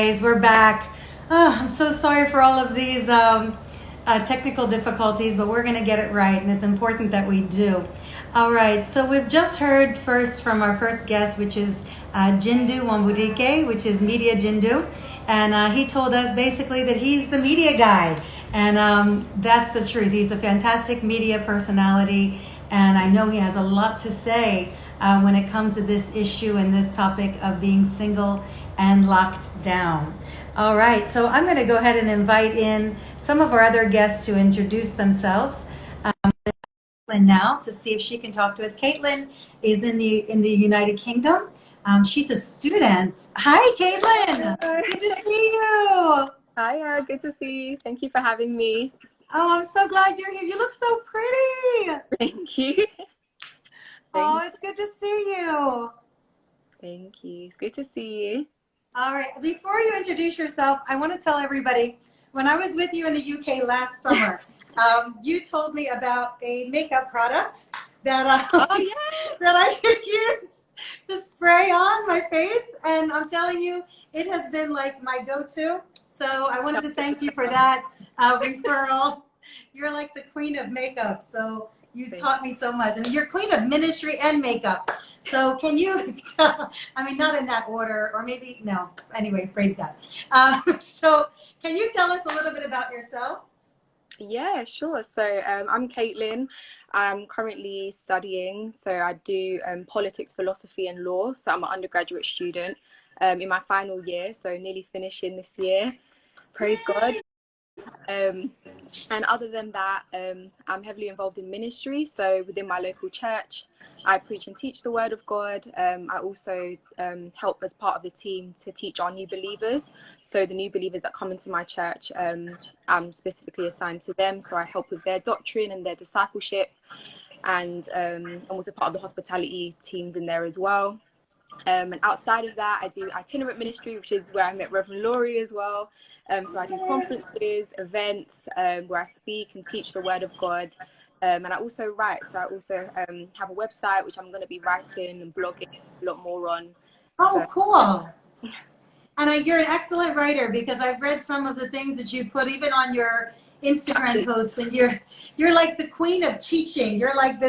guys, we're back. Oh, I'm so sorry for all of these technical difficulties, but we're going to get it right, and it's important that we do. All right, so we've just heard first from our first guest, which is Jindu Nwambudike, which is Media Jindu, and he told us basically that he's the media guy, and that's the truth. He's a fantastic media personality, and I know he has a lot to say when it comes to this issue and this topic of being single and locked down. All right, so I'm going to go ahead and invite in some of our other guests to introduce themselves. Now to see if she can talk to us. Caitlin is in the United Kingdom. She's a student. Hi, Caitlin. Hi. Good to see you. Hi, good to see you. Thank you for having me. Oh, I'm so glad you're here. You look so pretty. Thank you. Oh, it's good to see you. Thank you. It's good to see you. All right. Before you introduce yourself, I want to tell everybody, when I was with you in the UK last summer, you told me about a makeup product that that I could use to spray on my face, and I'm telling you, it has been like my go-to. So I wanted to thank you for that referral. You're like the queen of makeup, so you taught me so much. I mean, you're queen of ministry and makeup. So can you tell, I mean, not in that order, or maybe, no. Anyway, praise God. So can you tell us a little bit about yourself? Yeah, sure. So I'm Caitlin. I'm currently studying. So I do politics, philosophy and law. So I'm an undergraduate student in my final year. So nearly finishing this year. Praise God. And other than that, I'm heavily involved in ministry. So within my local church, I preach and teach the word of God. I also help as part of the team to teach our new believers. So the new believers that come into my church, I'm specifically assigned to them. So I help with their doctrine and their discipleship. And I'm also part of the hospitality teams in there as well. And outside of that, I do itinerant ministry, which is where I met Reverend Laurie as well. So I do conferences, events where I speak and teach the word of God. And I also write. So I also have a website, which I'm going to be writing and blogging a lot more on. Oh, so, cool. Yeah. And you're an excellent writer, because I've read some of the things that you put even on your Instagram posts, and you're like the queen of teaching. You're like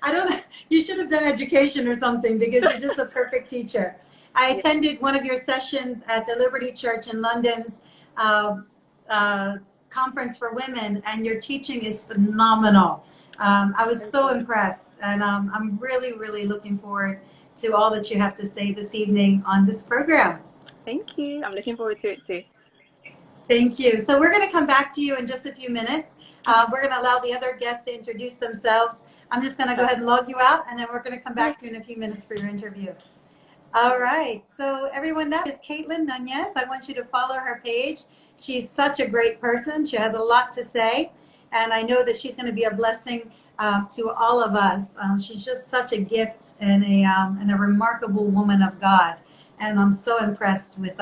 I don't know, you should have done education or something, because you're just a perfect teacher. I attended one of your sessions at the Liberty Church in London's conference for women, and your teaching is phenomenal. I was so impressed, and I'm really, really looking forward to all that you have to say this evening on this program. Thank you. I'm looking forward to it too. Thank you. So we're going to come back to you in just a few minutes. We're going to allow the other guests to introduce themselves. I'm just going to go ahead and log you out, and then we're going to come back to you in a few minutes for your interview. All right. So everyone, that is Caitlin Nunez. I want you to follow her page. She's such a great person. She has a lot to say, and I know that she's going to be a blessing to all of us. She's just such a gift and a remarkable woman of God, and I'm so impressed with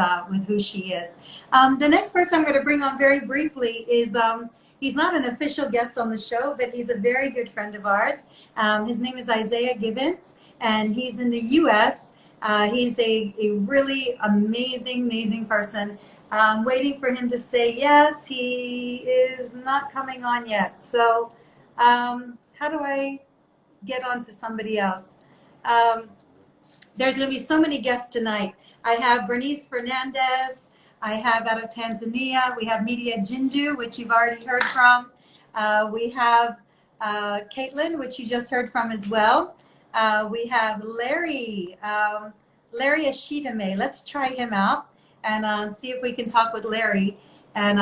who she is. The next person I'm going to bring on very briefly is he's not an official guest on the show, but he's a very good friend of ours. His name is Isaiah Gibbons, and he's in the U.S. He's a really amazing person. Waiting for him to say yes. He is not coming on yet. So how do I get on to somebody else? There's going to be so many guests tonight. I have Bernice Fernandes. I have out of Tanzania. We have Media Jindu, which you've already heard from. We have Caitlin, which you just heard from as well. We have Larry Ashidummeh. Let's try him out and see if we can talk with Larry and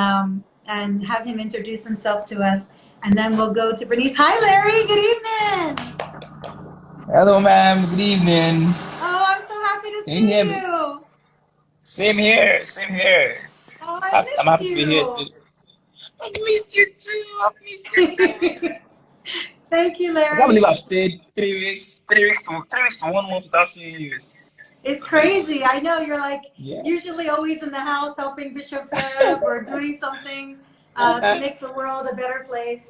have him introduce himself to us. And then we'll go to Bernice. Hi, Larry. Good evening. Hello, ma'am. Good evening. Oh, I'm so happy to see you. Same here. Same here. Oh, I'm happy to be here too. I missed you too. I missed you too. Thank you, Larry. I can't believe I've stayed 3 weeks to 1 month without seeing you. It's crazy. I know you're like usually always in the house helping Bishop or doing something to make the world a better place.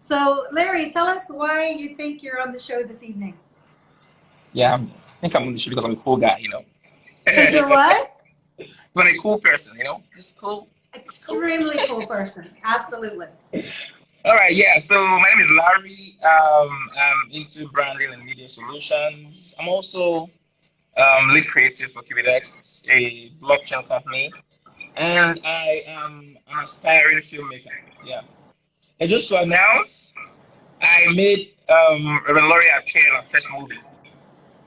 So, Larry, tell us why you think you're on the show this evening. Yeah, I think I'm on the show because I'm a cool guy, you know. Because you're what? but a cool person, you know, just cool. Just cool. Extremely cool person. Absolutely. All right, yeah. So my name is Larry. I'm into branding and media solutions. I'm also lead creative for QBDX, a blockchain company, and I am an aspiring filmmaker. Yeah. And just to announce, I made Reverend Laurie appear in our first movie.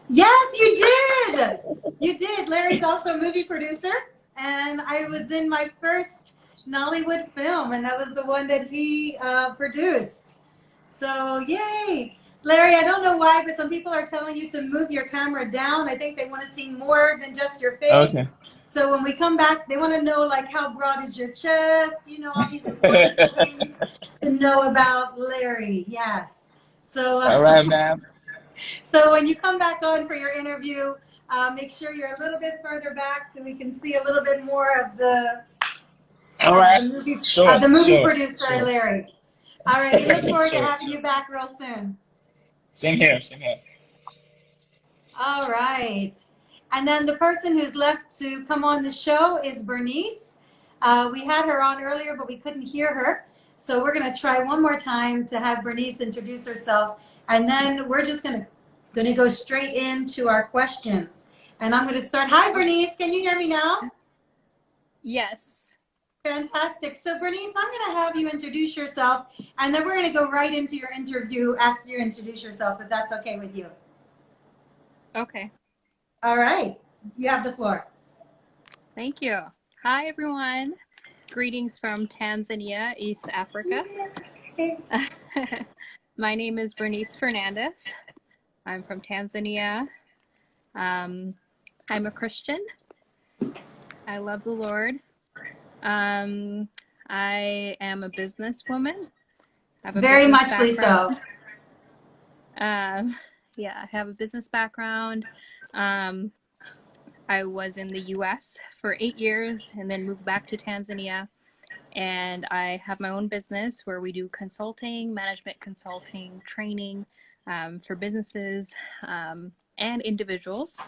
Yes, you did. You did. Larry's also a movie producer, and I was in my first Nollywood film, and that was the one that he produced. So, yay. Larry, I don't know why, but some people are telling you to move your camera down. I think they want to see more than just your face. Okay. So when we come back, they want to know, like, how broad is your chest, you know, all these important things to know about Larry. Yes. So, All right, ma'am. so when you come back on for your interview, make sure you're a little bit further back so we can see a little bit more of the, All right. the movie Sure. producer, Larry. All right, we look forward to having you back real soon. Same here, same here. All right. And then the person who's left to come on the show is Bernice. We had her on earlier, but we couldn't hear her. So we're going to try one more time to have Bernice introduce herself. And then we're just going to go straight into our questions. And I'm going to start. Hi, Bernice. Can you hear me now? Yes. Fantastic. So Bernice, I'm going to have you introduce yourself, and then we're going to go right into your interview after you introduce yourself, if that's okay with you. Okay. All right. You have the floor. Thank you. Hi, everyone. Greetings from Tanzania, East Africa. My name is Bernice Fernandes. I'm from Tanzania. I'm a Christian. I love the Lord. I am a businesswoman. Very muchly so. Yeah, I have a business background. I was in the US for 8 years and then moved back to Tanzania. And I have my own business where we do consulting, management consulting, training for businesses and individuals.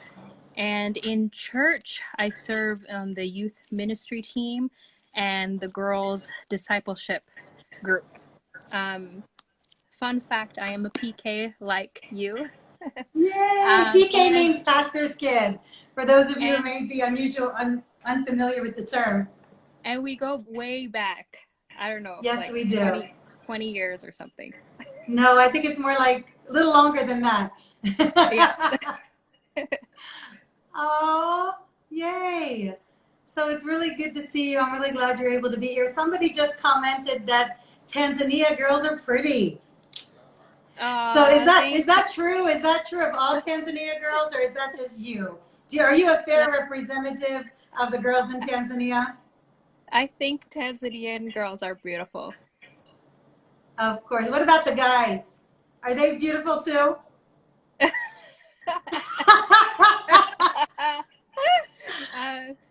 And in church, I serve the youth ministry team and the girls' discipleship group. Fun fact, I am a PK like you. Yay! PK means pastor's kid, for those of you who may be unfamiliar with the term. And we go way back. I don't know. Yes, like we do. 20 years or something. No, I think it's more like a little longer than that. Yeah. Oh, yay. So it's really good to see you. I'm really glad you're able to be here. Somebody just commented that Tanzania girls are pretty. So is that true? Is that true of all Tanzania girls, or is that just you? Are you a fair representative of the girls in Tanzania? I think Tanzanian girls are beautiful. Of course. What about the guys? Are they beautiful too?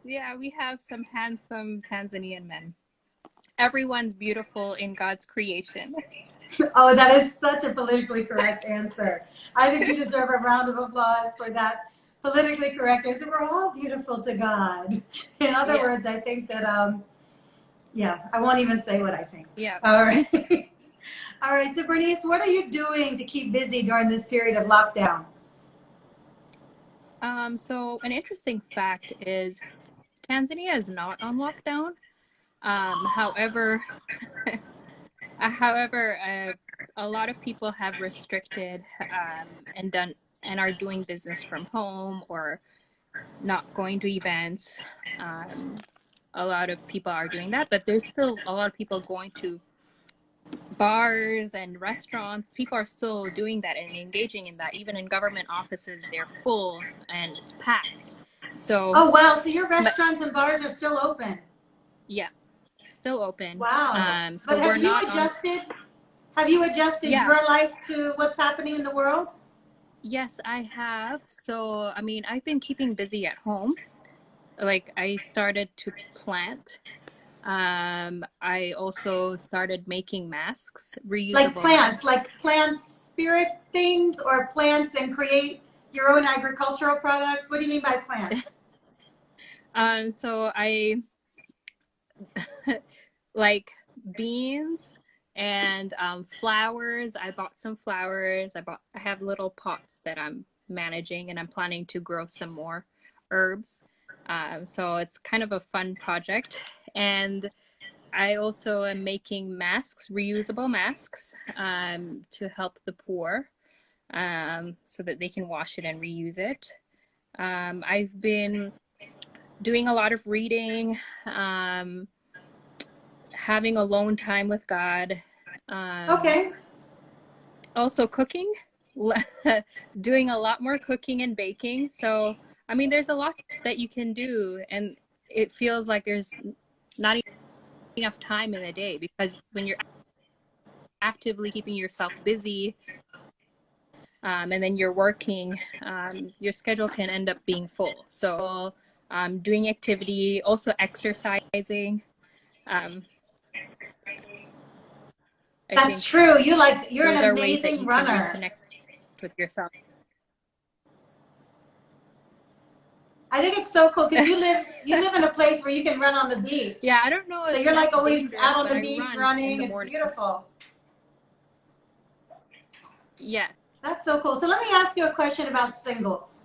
Yeah, we have some handsome Tanzanian men. Everyone's beautiful in God's creation. Oh, that is such a politically correct answer. I think you deserve a round of applause for that politically correct answer. We're all beautiful to God. In other words, I think that, yeah, I won't even say what I think. Yeah. All right. All right. So Bernice, what are you doing to keep busy during this period of lockdown? So an interesting fact is Tanzania is not on lockdown. However, a lot of people have restricted and are doing business from home or not going to events. A lot of people are doing that, but there's still a lot of people going to bars and restaurants. People are still doing that and engaging in that. Even in government offices, they're full and it's packed. So. Oh wow! So your restaurants and bars are still open? Yeah, still open. Wow. So but have you adjusted? Have you adjusted your life to what's happening in the world? Yes, I have. So I mean, I've been keeping busy at home. Like I started to plant. I also started making masks, reusable. Like plants, like plant spirit things, or plants and create your own agricultural products? What do you mean by plants? So I like beans and flowers. I bought some flowers. I have little pots that I'm managing, and I'm planning to grow some more herbs. So it's kind of a fun project. And I also am making masks, reusable masks, to help the poor, so that they can wash it and reuse it. I've been doing a lot of reading, having alone time with God. Okay. Also cooking, doing a lot more cooking and baking. So, I mean, there's a lot that you can do, and it feels like there's not enough time in the day, because when you're actively keeping yourself busy, and then you're working, your schedule can end up being full. So, doing activity, also exercising. That's true. You're those an are ways that amazing you can runner. reconnect with yourself. I think it's so cool because you live in a place where you can run on the beach. Yeah, I don't know So if you're like that's always dangerous, out on but the I beach run in running. the It's mornings. beautiful. Yeah. That's so cool. So let me ask you a question about singles.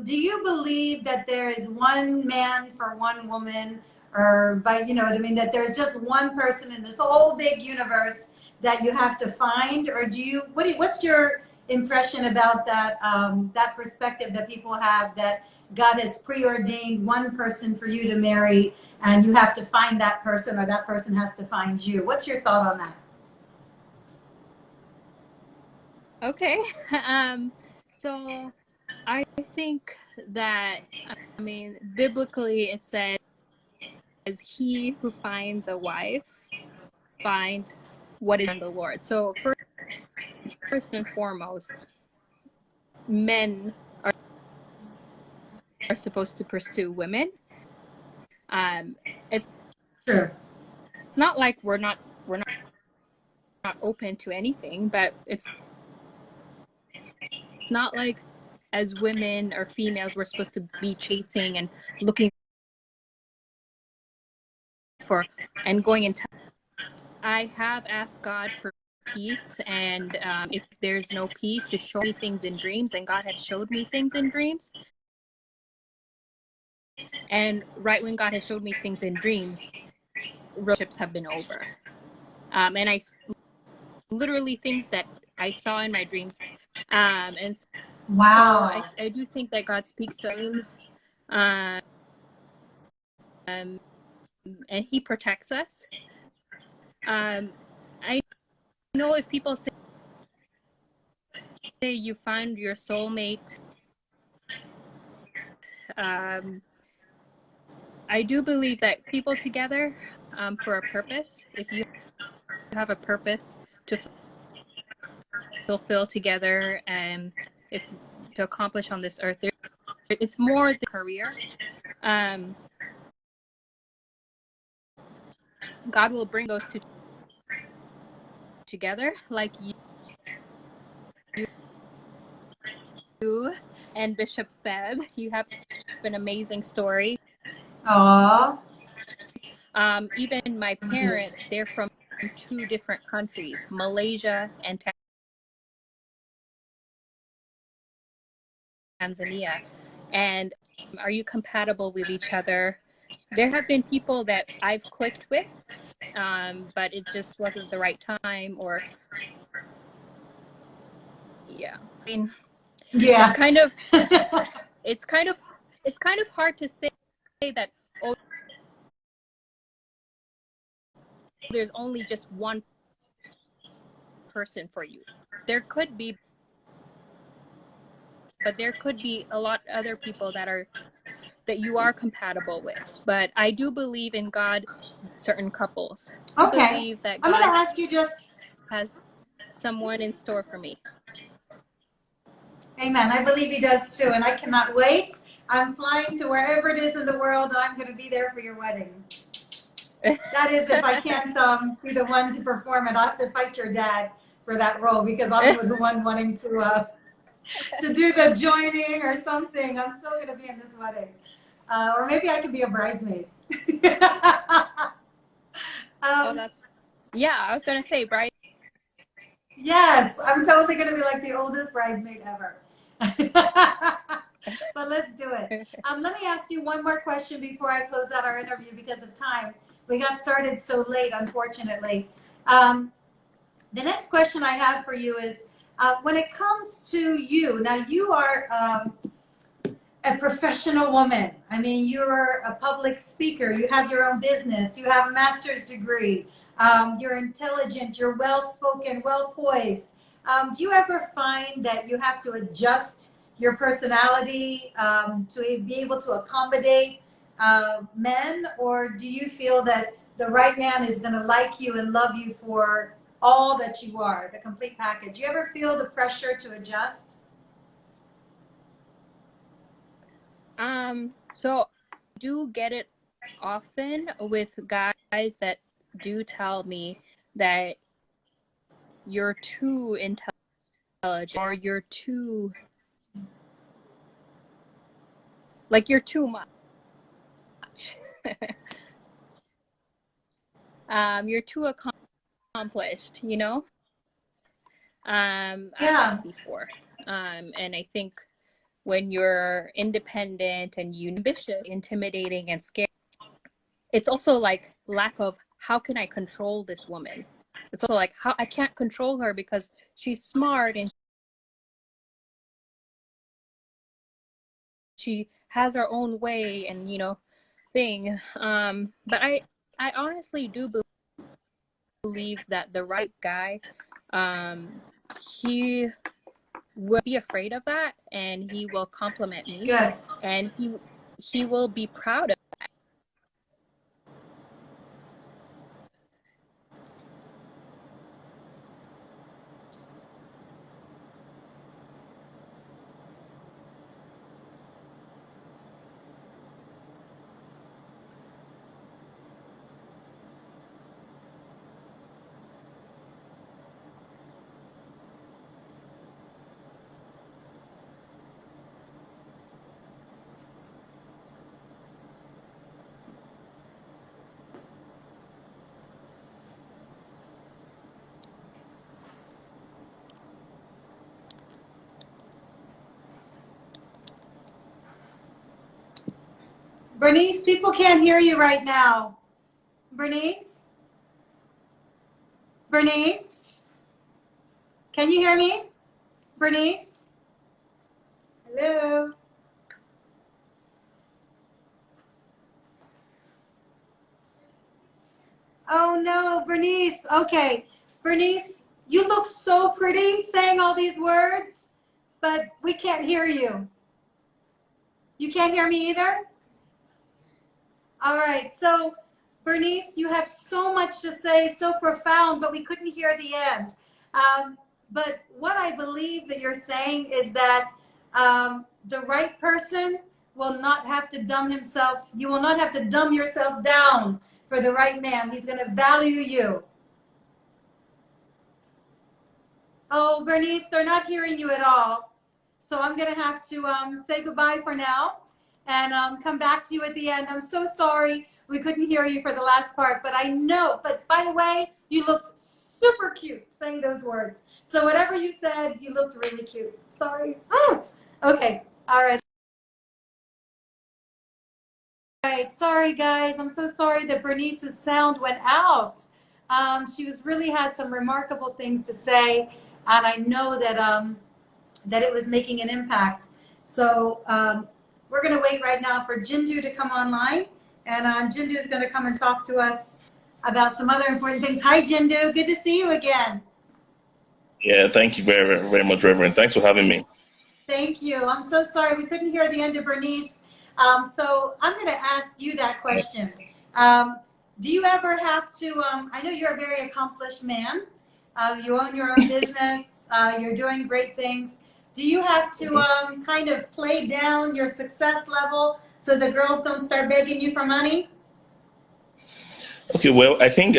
Do you believe that there is one man for one woman, or you know what I mean, that there's just one person in this whole big universe that you have to find, or what's your impression about that that perspective that people have, that God has preordained one person for you to marry, and you have to find that person, or that person has to find you? What's your thought on that? Okay. So I think that, I mean, biblically it says, he who finds a wife finds what is in the Lord. So first and foremost, men are supposed to pursue women. It's True. it's not like we're not open to anything, but it's not like as women or females we're supposed to be chasing and looking for and going into. I have asked God for peace, and if there's no peace, to show me things in dreams, and God has showed me things in dreams. And right when God has showed me things in dreams, relationships have been over. And I literally, things that I saw in my dreams. And so Wow. I do think that God speaks to dreams, and he protects us. I know if people say you find your soulmate, I do believe that people together for a purpose. If you have a purpose to fulfill together, and if to accomplish on this earth, it's more the career. God will bring those two together, like you and Bishop Feb. You have an amazing story. Aww. Even my parents, they're from 2 different countries, Malaysia and Tanzania. And are you compatible with each other? There have been people that I've clicked with, but it just wasn't the right time, or yeah. I mean, Yeah. it's kind of hard to say that, oh, there's only just one person for you. There could be, but there could be a lot other people that you are compatible with. But I do believe in God, certain couples. I believe that I'm God going to ask you has someone in store for me. Amen. I believe he does too, and I cannot wait. I'm flying to wherever it is in the world, and I'm going to be there for your wedding. That is, if I can't be the one to perform it, I'll have to fight your dad for that role, because I'm the one wanting to do the joining or something. I'm still going to be in this wedding. Or maybe I could be a bridesmaid. Oh, yeah, I was gonna say, bride. Yes, I'm totally going to be like the oldest bridesmaid ever. But let's do it. Let me ask you one more question before I close out our interview because of time. We got started so late, unfortunately. The next question I have for you is, when it comes to you, now you are a professional woman. I mean, you're a public speaker. You have your own business. You have a master's degree. You're intelligent. You're well-spoken, well-poised. Do you ever find that you have to adjust your personality to be able to accommodate men? Or do you feel that the right man is going to like you and love you for all that you are, the complete package? Do you ever feel the pressure to adjust? So I do get it often with guys that do tell me that you're too intelligent or you're too, like, you're too much. You're too accomplished, you know? I've had before. And I think when you're independent and you ambitious, intimidating and scary, it's also like lack of how can I control this woman? It's also like how I can't control her because she's smart and she has her own way and, you know, thing. But I honestly do believe that the right guy, he will be afraid of that and he will compliment me. Good. And he will be proud of that. Bernice, people can't hear you right now. Bernice? Bernice? Can you hear me? Bernice? Hello? Oh no, Bernice. Okay. Bernice, you look so pretty saying all these words, but we can't hear you. You can't hear me either? All right. So, Bernice, you have so much to say, so profound, but we couldn't hear the end. But what I believe that you're saying is that the right person will not have to dumb himself. You will not have to dumb yourself down for the right man. He's going to value you. Oh, Bernice, they're not hearing you at all. So I'm going to have to say goodbye for now and come back to you at the end. I'm so sorry we couldn't hear you for the last part, but I know. But by the way, you looked super cute saying those words. So whatever you said, you looked really cute. Sorry. Oh, okay. All right. All right. Sorry, guys. I'm so sorry that Bernice's sound went out. She really had some remarkable things to say, and I know that that it was making an impact. So we're going to wait right now for Jindu to come online, and Jindu is going to come and talk to us about some other important things. Hi, Jindu. Good to see you again. Yeah, thank you very, very much, Reverend. Thanks for having me. Thank you. I'm so sorry we couldn't hear the end of Bernice. So I'm going to ask you that question. Do you ever have to, I know you're a very accomplished man. You own your own business. You're doing great things. Do you have to kind of play down your success level so the girls don't start begging you for money? Okay, well, I think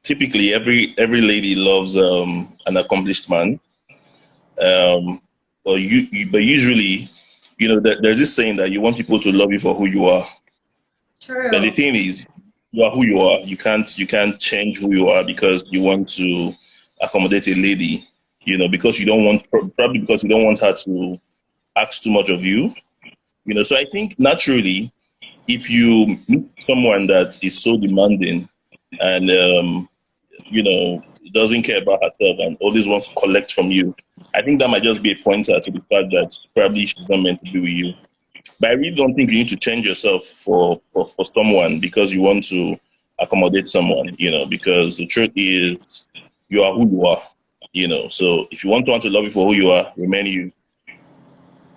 typically every lady loves an accomplished man. But usually there's this saying that you want people to love you for who you are. True. But the thing is, you are who you are. You can't change who you are because you want to accommodate a lady, because you don't want, probably because you don't want her to ask too much of you. So I think naturally, if you meet someone that is so demanding and doesn't care about herself and always wants to collect from you, I think that might just be a pointer to the fact that probably she's not meant to be with you. But I really don't think you need to change yourself for someone because you want to accommodate someone, because the truth is you are who you are, So if you want someone to love you for who you are, remain you.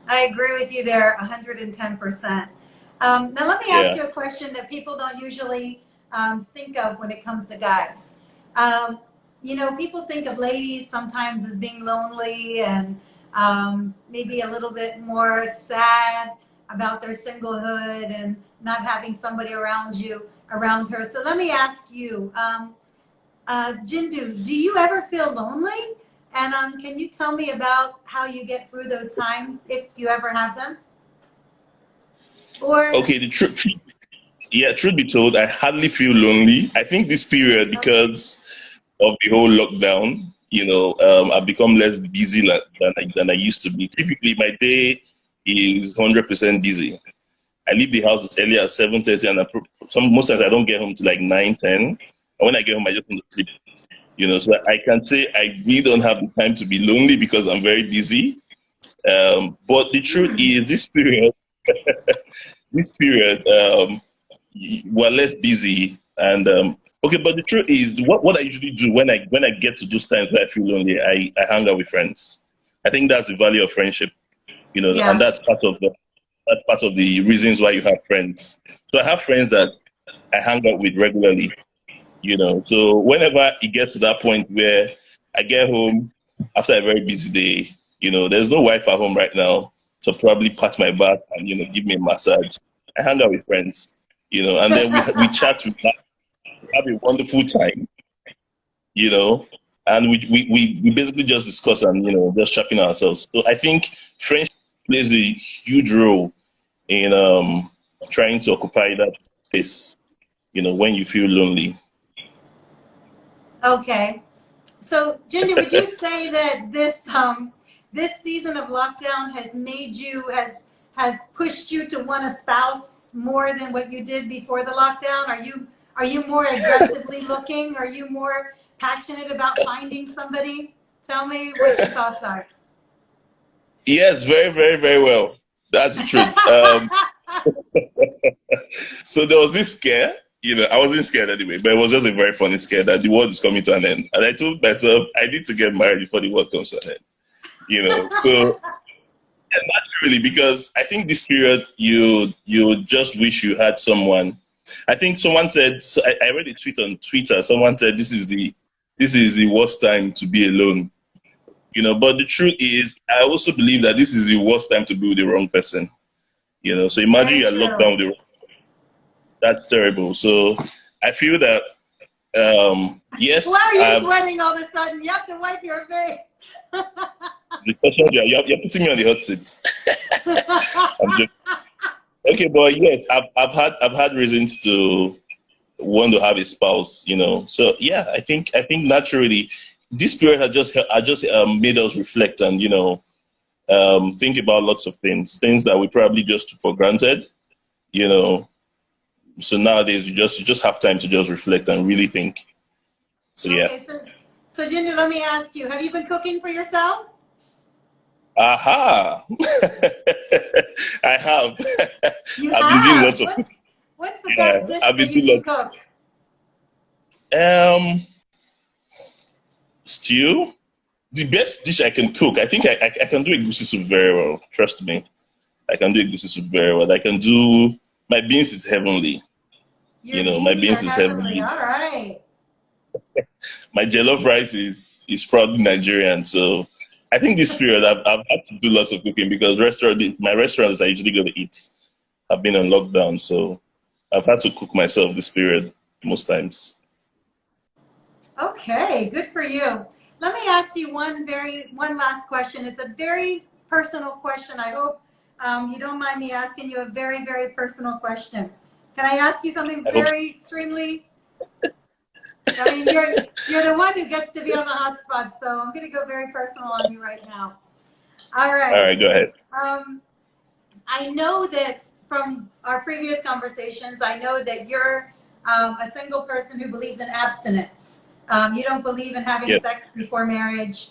I agree with you there 110%. Now let me ask you a question that people don't usually think of when it comes to guys. People think of ladies sometimes as being lonely and maybe a little bit more sad about their singlehood and not having somebody around her. So let me ask you, Jindu, do you ever feel lonely? And can you tell me about how you get through those times, if you ever have them? Okay, the truth be told, I hardly feel lonely. I think this period, because of the whole lockdown, I've become less busy than I used to be. Typically, my day is 100% busy. I leave the house as early as 7:30, and most times I don't get home till like 9:10. And when I get home, I just want to sleep. So I can say I really don't have the time to be lonely because I'm very busy. But the truth is, this period, we're less busy. And okay, but the truth is, what I usually do when I get to those times where I feel lonely, I hang out with friends. I think that's the value of friendship, and that's part of the reasons why you have friends. So I have friends that I hang out with regularly. So whenever it gets to that point where I get home after a very busy day, there's no wife at home right now to probably pat my back and, give me a massage. I hang out with friends, and then we chat, we have a wonderful time, and we basically just discuss and, just sharpen ourselves. So I think friendship plays a huge role in trying to occupy that space, when you feel lonely. Okay. So, Jindu, would you say that this season of lockdown has pushed you to want a spouse more than what you did before the lockdown? Are you more aggressively looking? Are you more passionate about finding somebody? Tell me what your thoughts are. Yes, very, very, very well. That's the truth. So there was this scare. I wasn't scared anyway, but it was just a very funny scare that the world is coming to an end. And I told myself, I need to get married before the world comes to an end. So and naturally, because I think this period, you just wish you had someone. I think someone said, so I read a tweet on Twitter. Someone said, this is the worst time to be alone. But the truth is, I also believe that this is the worst time to be with the wrong person. So imagine you're locked down with the wrong person. That's terrible. So I feel that, yes. Why are you sweating all of a sudden? You have to wipe your face. Because you're putting me on the hot seat. Okay, but yes, I've had reasons to want to have a spouse. So yeah, I think naturally this period has just made us reflect and think about lots of things that we probably just took for granted. So nowadays you just have time to just reflect and really think. So yeah. Okay, so Jindu, let me ask you: have you been cooking for yourself? Aha! I have. I've been doing lots of. What's the best dish that you can cook? Stew. The best dish I can cook. I think I can do egusi soup very well. Trust me, I can do egusi soup very well. I can do. My beans is heavenly. My beans is heavenly. All right. My jollof rice is proudly Nigerian. So I think this period I've had to do lots of cooking because my restaurants I usually go to eat have been on lockdown. So I've had to cook myself this period most times. Okay, good for you. Let me ask you one last question. It's a very personal question. I hope you don't mind me asking you a very, very personal question. Can I ask you something I hope so. very extremely? I mean, you're the one who gets to be on the hot spot, so I'm going to go very personal on you right now. All All right. right, go ahead. I know that from our previous conversations, I know that you're a single person who believes in abstinence. You don't believe in having Yes. sex before marriage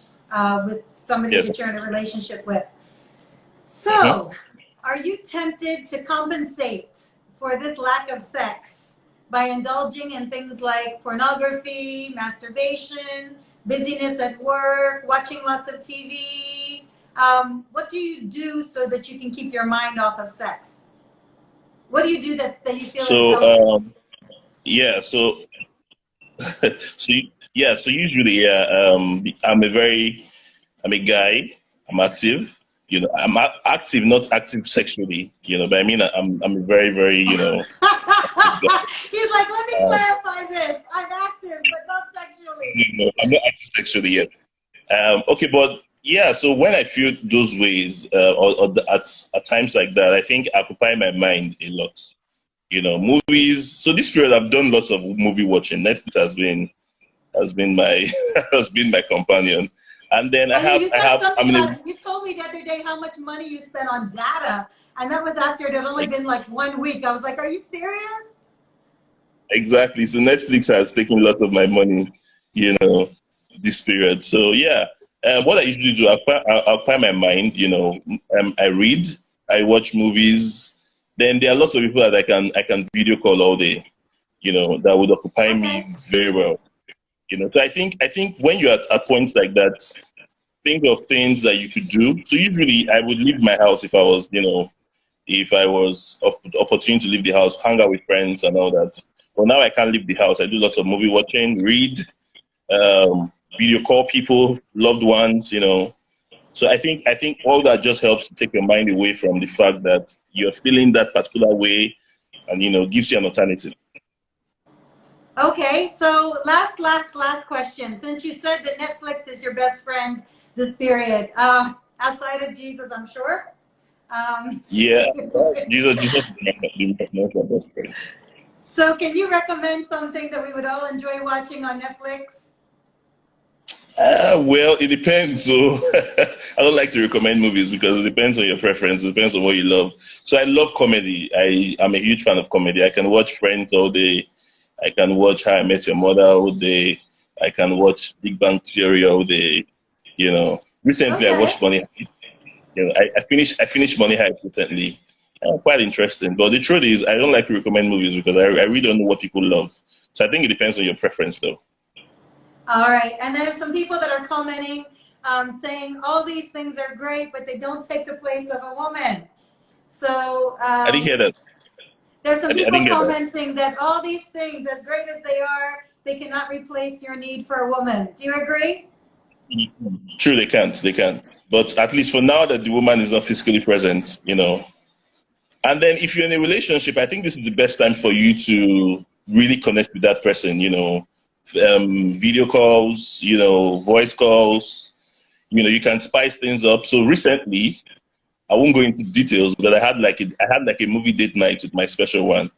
with somebody Yes. that you're in a relationship with. Mhm. So, are you tempted to compensate for this lack of sex by indulging in things like pornography, masturbation, busyness at work, watching lots of TV? What do you do so that you can keep your mind off of sex? What do you do that you feel is So, healthy? yeah, so, so usually, yeah, I'm a guy. I'm active. You know, active, not active sexually. You know, but I mean, I'm a very, very, active guy. He's like, let me Um, clarify this. I'm active, but not sexually. I'm not active sexually yet. Okay, but yeah. So when I feel those ways, at times like that, I think I occupy my mind a lot. You know, movies. So this period, I've done lots of movie watching. Netflix has been my has been my companion. And then I And then have you I said have something I'm in a about, you told me the other day how much money you spent on data. And that was after it had only been like 1 week. I was like, are you serious? exactly. So Netflix has taken a lot of my money, you know, this period. So yeah, what I usually do, I occupy my mind. I read, I watch movies. Then there are lots of people that I can video call all day. That would occupy me Okay. very well. So I think when you're at points like that, think of things that you could do. So usually I would leave my house if I was opportune to leave the house, hang out with friends and all that. But now I can't leave the house. I do lots of movie watching, read, video call people, loved ones. So I think all that just helps to take your mind away from the fact that you're feeling that particular way, and gives you an alternative. Okay. So last question. Since you said that Netflix is your best friend this period, outside of Jesus, I'm sure. Um, Yeah, Jesus is my best friend. so can you recommend something that we would all enjoy watching on Netflix? Well, it depends. So I don't like to recommend movies because it depends on your preference. It depends on what you love. So I love comedy. I'm a huge fan of comedy. I can watch Friends all day. I can watch How I Met Your Mother all day. I can watch Big Bang Theory all day. Recently I Okay. watched Money Heist. I finished Money Heist recently. Quite interesting. But the truth is, I don't like to recommend movies because I really don't know what people love. So I think it depends on your preference, though. All right. And there's some people that are commenting saying all these things are great, but they don't take the place of a woman. So I didn't hear that. there's some I people didn't get that. commenting that all these things, as great as they are, they cannot replace your need for a woman. Do you agree? True, they can't. They can't. But at least for now that the woman is not physically present. And then if you're in a relationship, I think this is the best time for you to really connect with that person. Video calls, voice calls. You can spice things up. So recently, I won't go into details, but I had like a movie date night with my special one.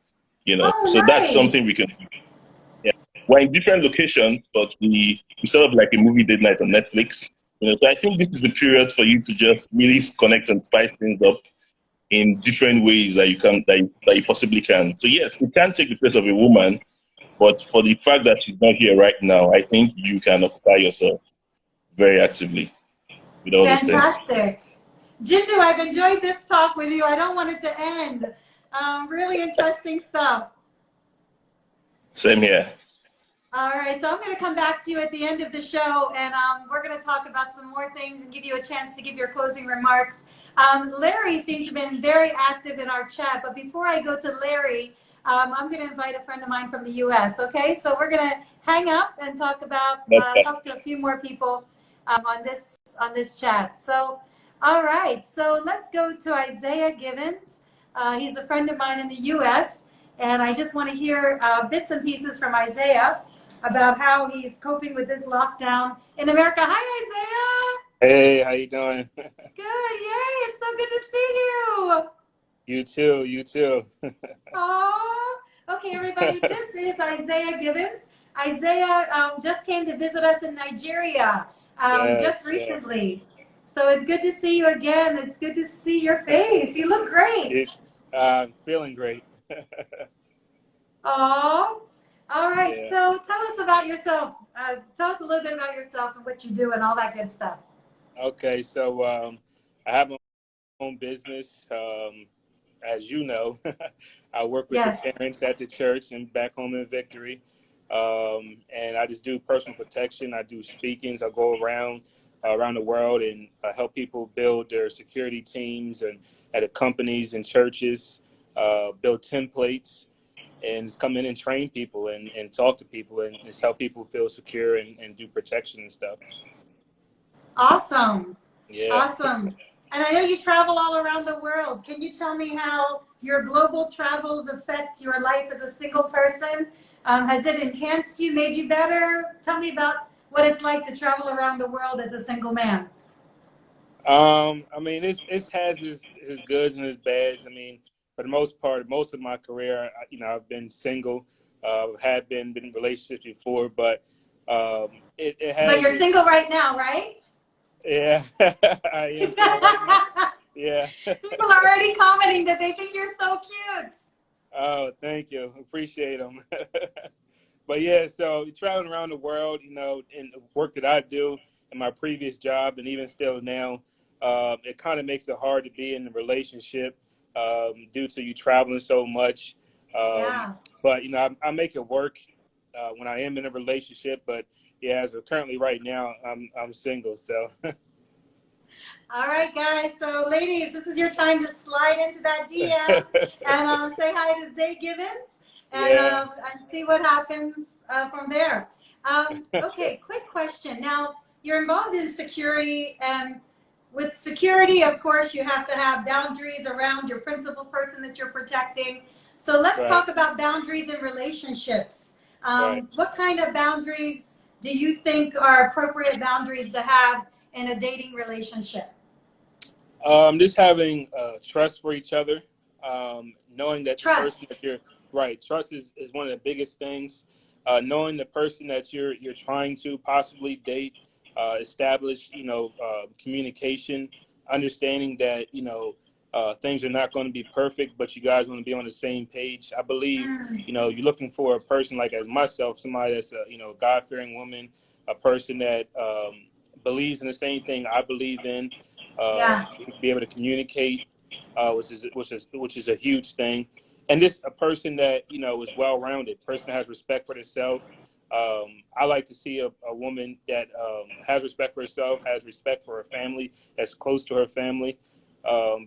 Oh, So that's nice. something we can. Yeah. We're in different locations, but we set up like a movie date night on Netflix. So I think this is the period for you to just really connect and spice things up in different ways that you possibly can. So yes, you can take the place of a woman, but for the fact that she's not here right now, I think you can occupy yourself very actively with all these things. Fantastic. Jindu, I've enjoyed this talk with you. I don't want it to end. Really interesting stuff. Same here. All right, so I'm going to come back to you at the end of the show, and we're going to talk about some more things and give you a chance to give your closing remarks. Larry seems to have been very active in our chat, but before I go to Larry, I'm going to invite a friend of mine from the U.S. Okay, so we're going to hang up and talk to a few more people on this chat. So, all right, so let's go to Isaiah Gibbons. He's a friend of mine in the U.S. And I just want to hear bits and pieces from Isaiah about how he's coping with this lockdown in America. Hi, Isaiah. Hey, how you doing? Good, yay! It's so good to see you. You too, you too. Oh, okay, everybody. This is Isaiah Gibbons. Isaiah just came to visit us in Nigeria just Yes, yeah. recently. So it's good to see you again. It's good to see your face. You look great. It, feeling great. Oh, all right. Yeah. So tell us about yourself. Tell us a little bit about yourself and what you do and all that good stuff. Okay, so I have my own business. As you know, I work with the Yes. parents at the church and back home in Victory. And I just do personal protection. I do speakings. I go around the world and help people build their security teams and at the companies and churches, build templates and just come in and train people and talk to people and just help people feel secure and do protection and stuff. Awesome. Yeah. Awesome. And I know you travel all around the world. Can you tell me how your global travels affect your life as a single person? Has it enhanced you, made you better? Tell me about what it's like to travel around the world as a single man. I mean, it has his goods and his bads. I mean, for the most part, most of my career, I've been single, had been in relationships before, but it But has you're its, single right now, right? yeah, I am People single right now. Yeah. are already commenting that they think you're so cute. Oh, thank you. Appreciate them. But yeah, so traveling around the world, in the work that I do in my previous job and even still now, it kind of makes it hard to be in a relationship due to you traveling so much. Um, Yeah. but I make it work when I am in a relationship. But yeah, as of currently right now, I'm single. So All right, guys. So, ladies, this is your time to slide into that DM and say hi to Zay Gibbons yeah, and see what happens from there. Okay, quick question. Now, you're involved in security, and with security, of course, you have to have boundaries around your principal person that you're protecting. So, let's right, talk about boundaries in relationships. right. What kind of boundaries do you think are appropriate boundaries to have in a dating relationship? Just having trust for each other, knowing that the person that Trust. you're right, trust is one of the biggest things. Knowing the person that you're trying to possibly date, establish communication, understanding that things are not going to be perfect, but you guys want to be on the same page. I believe Mm, you're looking for a person like as myself, somebody that's a God fearing woman, a person that believes in the same thing I believe in, yeah. be able to communicate, which is a huge thing, and just a person that is well rounded, person that has respect for themselves. I like to see a woman that has respect for herself, has respect for her family, that's close to her family,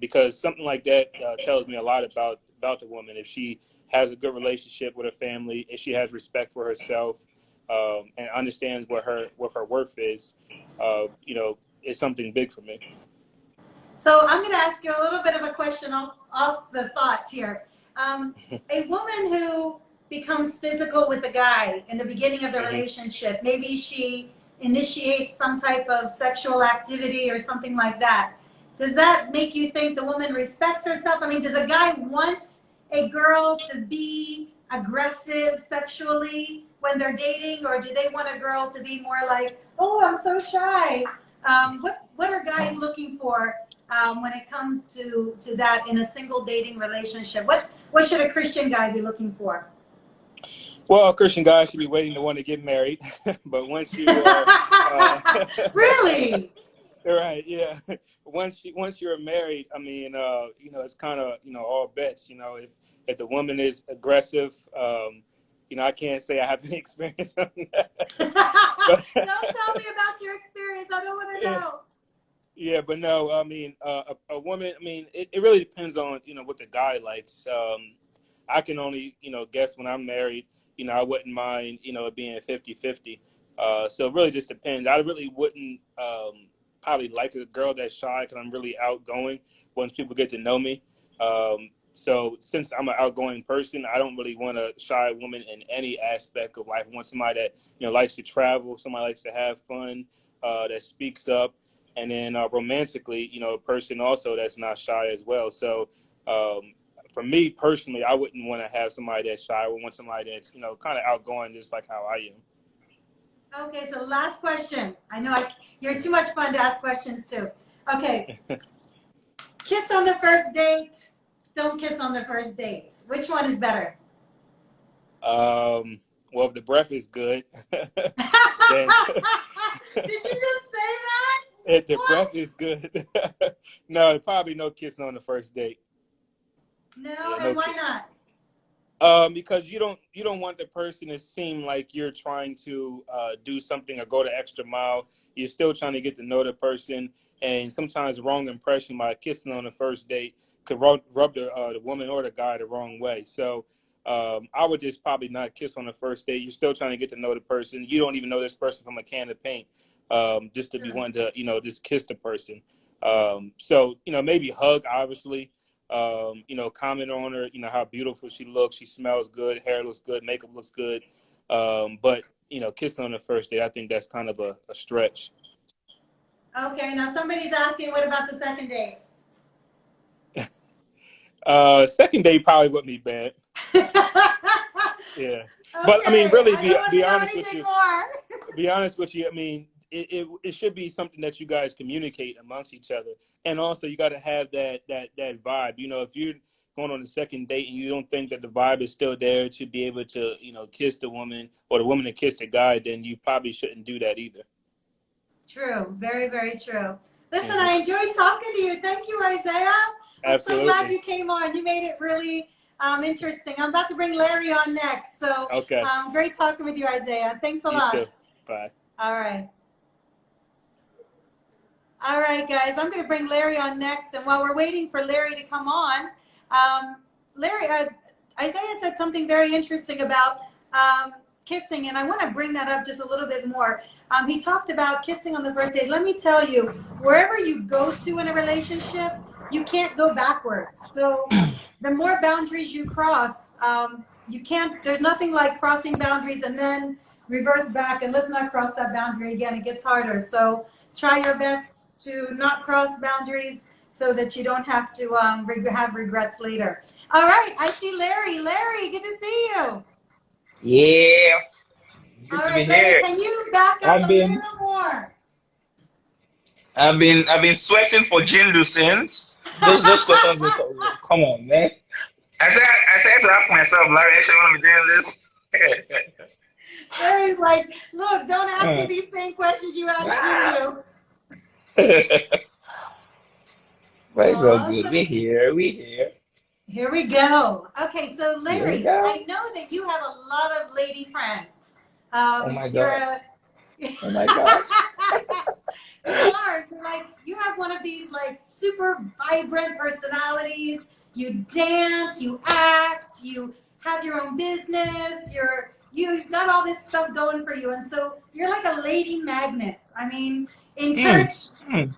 because something like that tells me a lot about the woman. If she has a good relationship with her family, if she has respect for herself, and understands what her worth is, it's something big for me. So I'm going to ask you a little bit of a question off the thoughts here. Um, a woman who becomes physical with a guy in the beginning of the Hmm. relationship, maybe she initiates some type of sexual activity or something like that. Does that make you think the woman respects herself? I mean, does a guy want a girl to be aggressive sexually when they're dating, or do they want a girl to be more like, oh, I'm so shy? What are guys looking for when it comes to that in a single dating relationship? What should a Christian guy be looking for? Well, a Christian guy should be waiting to want to get married, but once you are, uh, Really? right, yeah, once you're married, I mean, it's kind of all bets. If the woman is aggressive, I can't say I have any experience on that, Don't but tell me about your experience. I don't want to yeah, know. yeah, but no, I mean, a woman. I mean, it really depends on what the guy likes. I can only guess when I'm married. I wouldn't mind it being 50-50. So it really just depends. I really wouldn't probably like a girl that's shy because I'm really outgoing once people get to know me. So since I'm an outgoing person, I don't really want a shy woman in any aspect of life. I want somebody that likes to travel, somebody likes to have fun, that speaks up. And then romantically, you know, a person also that's not shy as well. So for me personally, I wouldn't want to have somebody that's shy. I would want somebody that's, you know, kind of outgoing, just like how I am. Okay, so last question. I know you're too much fun to ask questions too. Okay. Kiss on the first date, don't kiss on the first dates. Which one is better? Well, if the breath is good, then Did you just say that? if the breath is good, no, probably no kissing on the first date. No, Yeah, and no why kissing. not? Because you don't want the person to seem like you're trying to do something or go the extra mile. You're still trying to get to know the person, and sometimes the wrong impression by kissing on the first date could rub the woman or the guy the wrong way. So I would just probably not kiss on the first date. You're still trying to get to know the person. You don't even know this person from a can of paint, just to be wanting to, you know, just kiss the person. So, you know, maybe hug, obviously. You know, comment on her, you know, how beautiful she looks, she smells good, hair looks good, makeup looks good. But, you know, kissing on the first date, I think that's kind of a stretch. Okay, now somebody's asking, what about the second date? Second date probably wouldn't be bad. Yeah. But I mean, really, be honest with you. Be honest with you. I mean, it should be something that you guys communicate amongst each other, and also you got to have that vibe. You know, if you're going on the second date and you don't think that the vibe is still there to be able to, you know, kiss the woman or the woman to kiss the guy, then you probably shouldn't do that either. True. Very, very true. Listen, I enjoyed talking to you. Thank you, Isaiah. Absolutely. I'm so glad you came on. You made it really interesting. I'm about to bring Larry on next. So okay. Great talking with you, Isaiah. Thanks a lot. You too. Bye. All right. All right, guys. I'm going to bring Larry on next. And while we're waiting for Larry to come on, Isaiah said something very interesting about kissing, and I want to bring that up just a little bit more. He talked about kissing on the first date. Let me tell you, wherever you go to in a relationship, you can't go backwards. So the more boundaries you cross, you can't, there's nothing like crossing boundaries and then reverse back and let's not cross that boundary again. It gets harder. So try your best to not cross boundaries so that you don't have to have regrets later. All right, I see Larry. Larry, good to see you. Yeah, good to be here. Can you back up a little more? I've been sweating for Jindu since. Those questions will come on, man. I said to ask myself, Larry, actually want to be doing this. Larry's like, look, don't ask me these same questions you asked Jindu. But it's all good. We here. Here we go. Okay, so Larry, I know that you have a lot of lady friends. Oh my God. Oh my God. You have one of these like super vibrant personalities. You dance, you act, you have your own business, you've got all this stuff going for you. And so you're like a lady magnet. I mean, in church,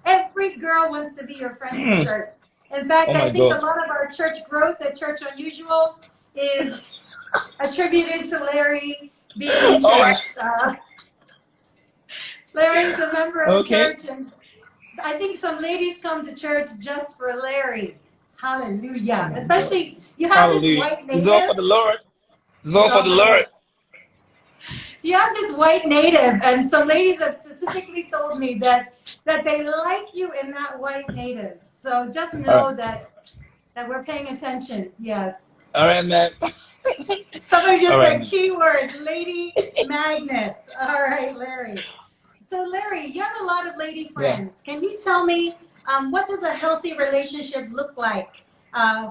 every girl wants to be your friend in church. In fact, I think a lot of our church growth at Church Unusual is attributed to Larry being in church. Larry's a member of church, and I think some ladies come to church just for Larry. Hallelujah. Especially, you have this white native. It's all for the Lord. It's all for the Lord. You have this white native, and some ladies have specifically told me that they like you in that white native. So just know that we're paying attention. Yes. All right, man. Somebody just said keyword, lady magnets. All right, Larry. So Larry, you have a lot of lady friends. Can you tell me what does a healthy relationship look like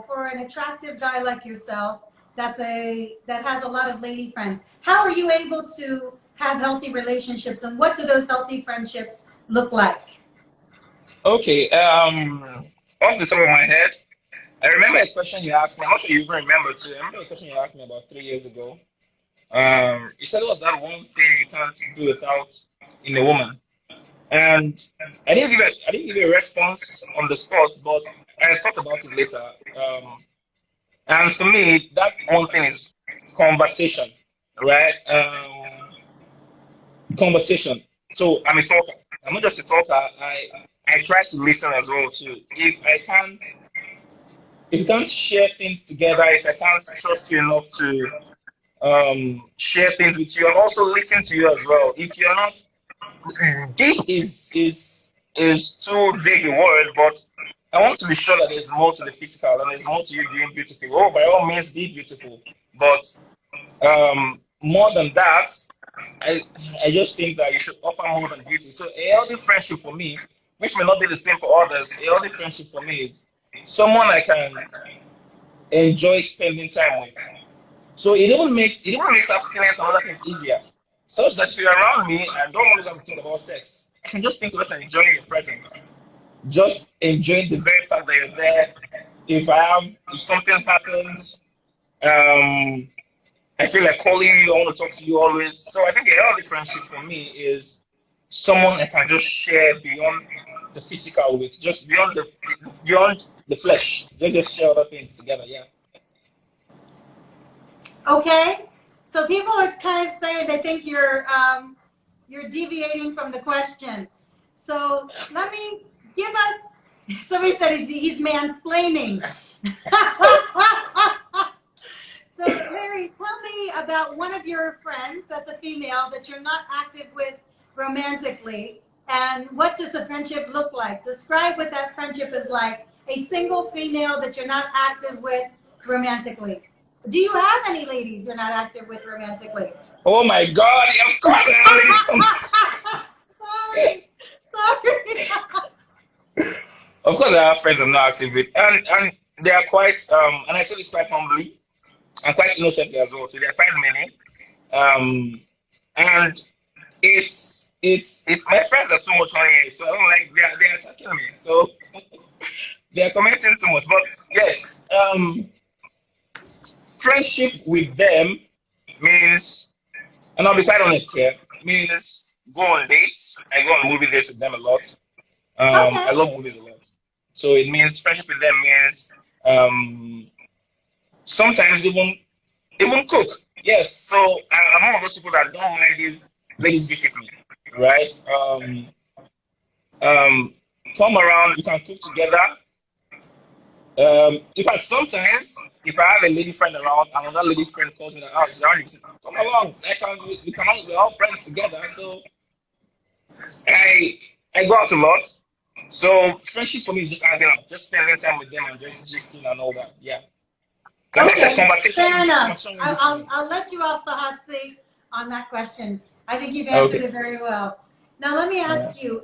for an attractive guy like yourself that has a lot of lady friends? How are you able to have healthy relationships, and what do those healthy friendships look like? Okay, off the top of my head, I remember a question you asked me. I'm not sure you even remember too. I remember a question you asked me about 3 years ago. You said it was that one thing you can't do without in a woman, and I didn't give you a response on the spot, but I thought about it later. And for me, that one thing is conversation, right? Conversation. So I'm a talker. I'm not just a talker. I try to listen as well too. If you can't share things together, if I can't trust you enough to share things with you and also listen to you as well. If you're not deep is too vague a word, but I want to be sure that there's more to the physical and there's more to you being beautiful. Oh, by all means, be beautiful. But more than that, I I just think that you should offer more than beauty. So a healthy friendship for me, which may not be the same for others, a healthy friendship for me is someone I can enjoy spending time with. So it even makes abstinence and other things easier. Such that if you're around me, I don't always have to think about sex. I can just think about enjoying your presence. Just enjoying the very fact that you're there. If something happens, um, I feel like calling you, I want to talk to you always. So I think a healthy friendship for me is someone I can just share beyond the physical with, just beyond the flesh. Just share other things together, yeah. Okay, so people are kind of saying they think you're deviating from the question. So let me give us. Somebody said he's mansplaining. So Larry, tell me about one of your friends that's a female that you're not active with romantically, and what does the friendship look like? Describe what that friendship is like. A single female that you're not active with romantically. Do you have any ladies you're not active with romantically? Oh my God! Of course, I Sorry. of course, I have friends I'm not active with, and they are quite and I say this quite humbly and quite innocently as well. So there are quite many, and it's my friends are too much on here, so I don't like they are attacking me. So they are commenting too much. But yes, friendship with them means, and I'll be quite honest here, means go on dates. I go on movie dates with them a lot. I Okay. love movies a lot. So it means friendship with them means sometimes even cook. Yes. So I'm one of those people that don't mind if ladies visit me, right? Come around, we can cook together. In fact, sometimes if I have a lady friend around and another lady friend calls me out, come along. We're all friends together. So I go out a lot. So friendship for me is just hanging out, just spending time with them and just gisting and all that. Yeah. Like I said, Okay. conversation. Fair enough. Conversation I'll let you off the hot seat on that question. I think you've answered it very well. Now let me Yeah. ask you.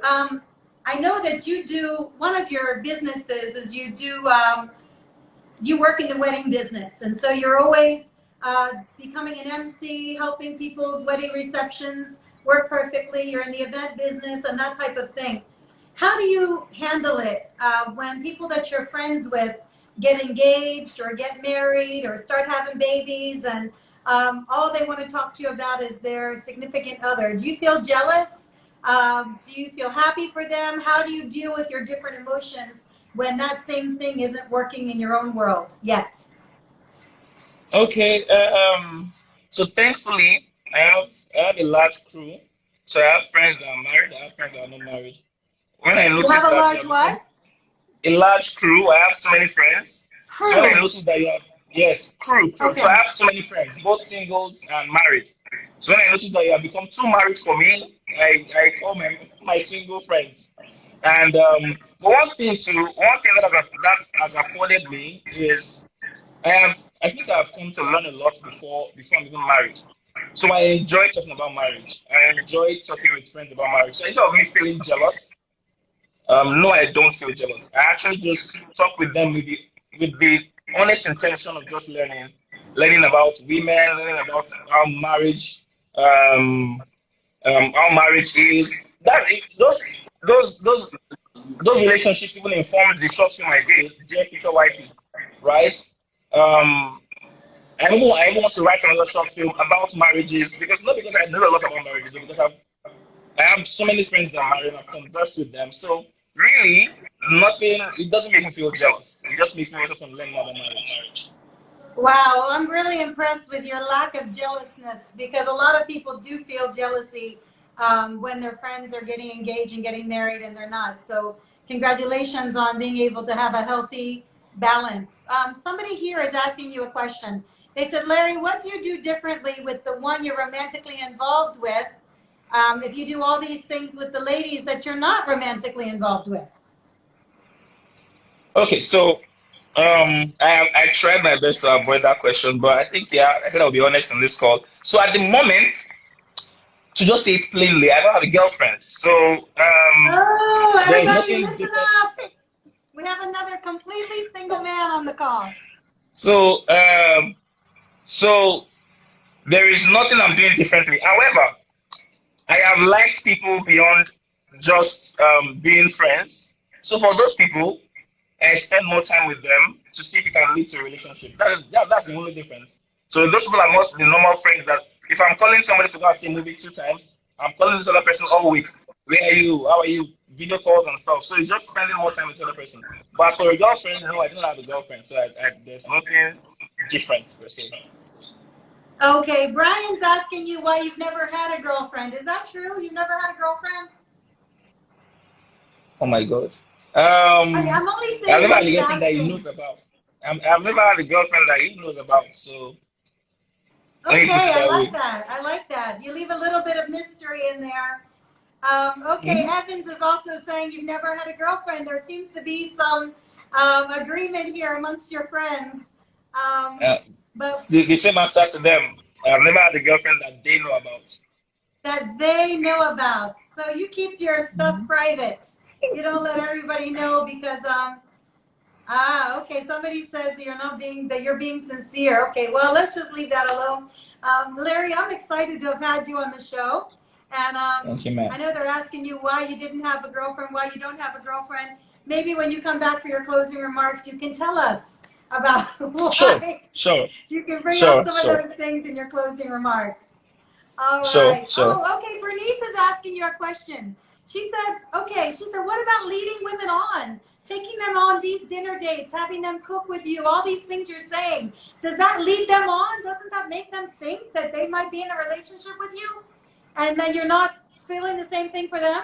I know that you do one of your businesses is you do you work in the wedding business, and so you're always becoming an MC, helping people's wedding receptions work perfectly. You're in the event business and that type of thing. How do you handle it when people that you're friends with get engaged or get married or start having babies, and all they want to talk to you about is their significant other? Do you feel jealous? Do you feel happy for them? How do you deal with your different emotions when that same thing isn't working in your own world yet? Okay. So thankfully, I have a large crew. So I have friends that are married. I have friends that are not married. When I You notice have a that you large have become what? a large crew, I have so many friends. So when I Crew. notice that you have, yes, crew. So I Okay. have so many friends, both singles and married. So when I notice that you have become too married for me, I call my single friends. And but one thing that has afforded me is I think I've come to learn a lot before I'm even married. So I enjoy talking about marriage. I enjoy talking with friends about marriage. So instead of me feeling jealous, no, I don't feel jealous. I actually just talk with them with the honest intention of just learning about women, learning about um, how marriage is. Those relationships even informed the short film I did, Dear Future Wifey, right? Um, I even want to write another short film about marriages not because I know a lot about marriages, but because I have so many friends that are married and I've conversed with them. So really, nothing. It doesn't make me feel jealous. It just makes me also want to learn more about marriage. Wow, I'm really impressed with your lack of jealousness, because a lot of people do feel jealousy when their friends are getting engaged and getting married and they're not. So congratulations on being able to have a healthy balance. Somebody here is asking you a question. They said, Larry, what do you do differently with the one you're romantically involved with if you do all these things with the ladies that you're not romantically involved with? Okay, so I tried my best to avoid that question, but I think, yeah, I said I'll be honest on this call. So at the moment, to just say it plainly, I don't have a girlfriend. So Oh, there is everybody nothing listen different. up. We have another completely single man on the call. So so there is nothing I'm doing differently. However, I have liked people beyond just being friends. So for those people, I spend more time with them to see if it can lead to a relationship. That's the only difference. So those people are not the normal friends that if I'm calling somebody to go and see a movie 2 times, I'm calling this other person all week. Where are you? How are you? Video calls and stuff. So it's just spending more time with the other person. But for a girlfriend, no, I don't have a girlfriend. So there's nothing different per se. Okay, Brian's asking you why you've never had a girlfriend. Is that true? You've never had a girlfriend? Oh my God. I'm only I've saying never what had a he's girlfriend that he asking. knows about. I've never had a girlfriend that he knows about. So let me put Okay, it I that like way. that. I like that. You leave a little bit of mystery in there. Okay, Mhm. Evans is also saying you've never had a girlfriend. There seems to be some agreement here amongst your friends. Uh, But the same answer to them. I've never had a girlfriend that they know about. that they know about. So you keep your stuff private. You don't let everybody know because okay. Somebody says that you're being sincere. Okay, well, let's just leave that alone. Larry, I'm excited to have had you on the show. And Thank you, man. I know they're asking you why you didn't have a girlfriend, why you don't have a girlfriend. Maybe when you come back for your closing remarks, you can tell us about Sure, why. sure, You can bring up sure, some of sure, those things in your closing remarks. All sure, right. sure. Oh, okay. Bernice is asking you a question. She said, what about leading women on? Taking them on these dinner dates, having them cook with you, all these things you're saying. Does that lead them on? Doesn't that make them think that they might be in a relationship with you? And then you're not feeling the same thing for them?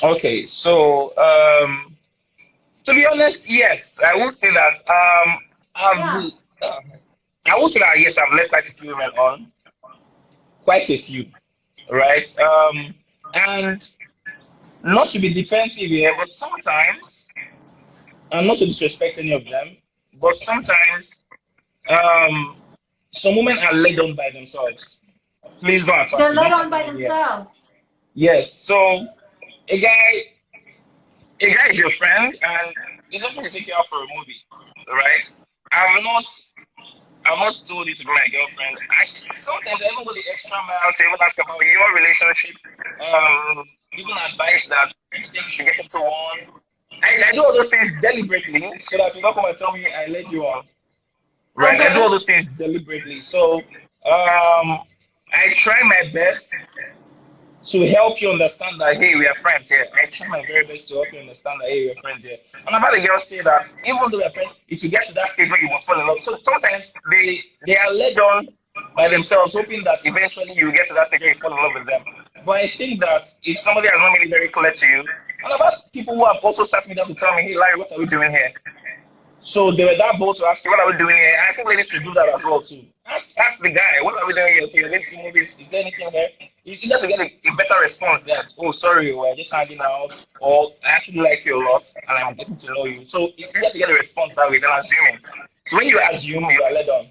Okay, so to be honest, yes, I would say that Yeah. uh, I would say that yes, I've led quite a few women on, quite a few, right? And not to be defensive here, but sometimes, and not to disrespect any of them, but sometimes um, some women are led on by themselves. Please don't attack They're me. led Don't on come by in here. themselves. Yes. So a guy, a guy is your friend, and he's supposed to take you out for a movie, right? I'm not. I'm not told you to be my girlfriend. Sometimes I even go the extra mile to even ask about your relationship. Even advice that you think you should get into one. I do all those things deliberately so that you don't come and tell me I led you on. Right? I do all Okay. those things deliberately. So I try my best to help you understand that hey, we are friends here. I try my very best to help you understand that hey, we are friends here. And I've had a girl say that even though we are friends, it will get to that stage where you must fall in love. So sometimes they are led on by themselves, hoping that eventually you get to that stage where you fall in love with them. But I think that if somebody has not made it very clear to you, and I've had people who have also sat me down to tell me, hey Larry, what are we doing here? So they were that bold to ask you, what are we doing here? I think ladies should do that as well too. Ask the guy, what are we doing here? Okay, let's see movies. Is there anything here? It's easier to get a better response than, oh, sorry, we're just hanging out, or I actually like you a lot and I'm getting to know you. So it's easier to get a response that way than assuming. So when you assume, you are led on.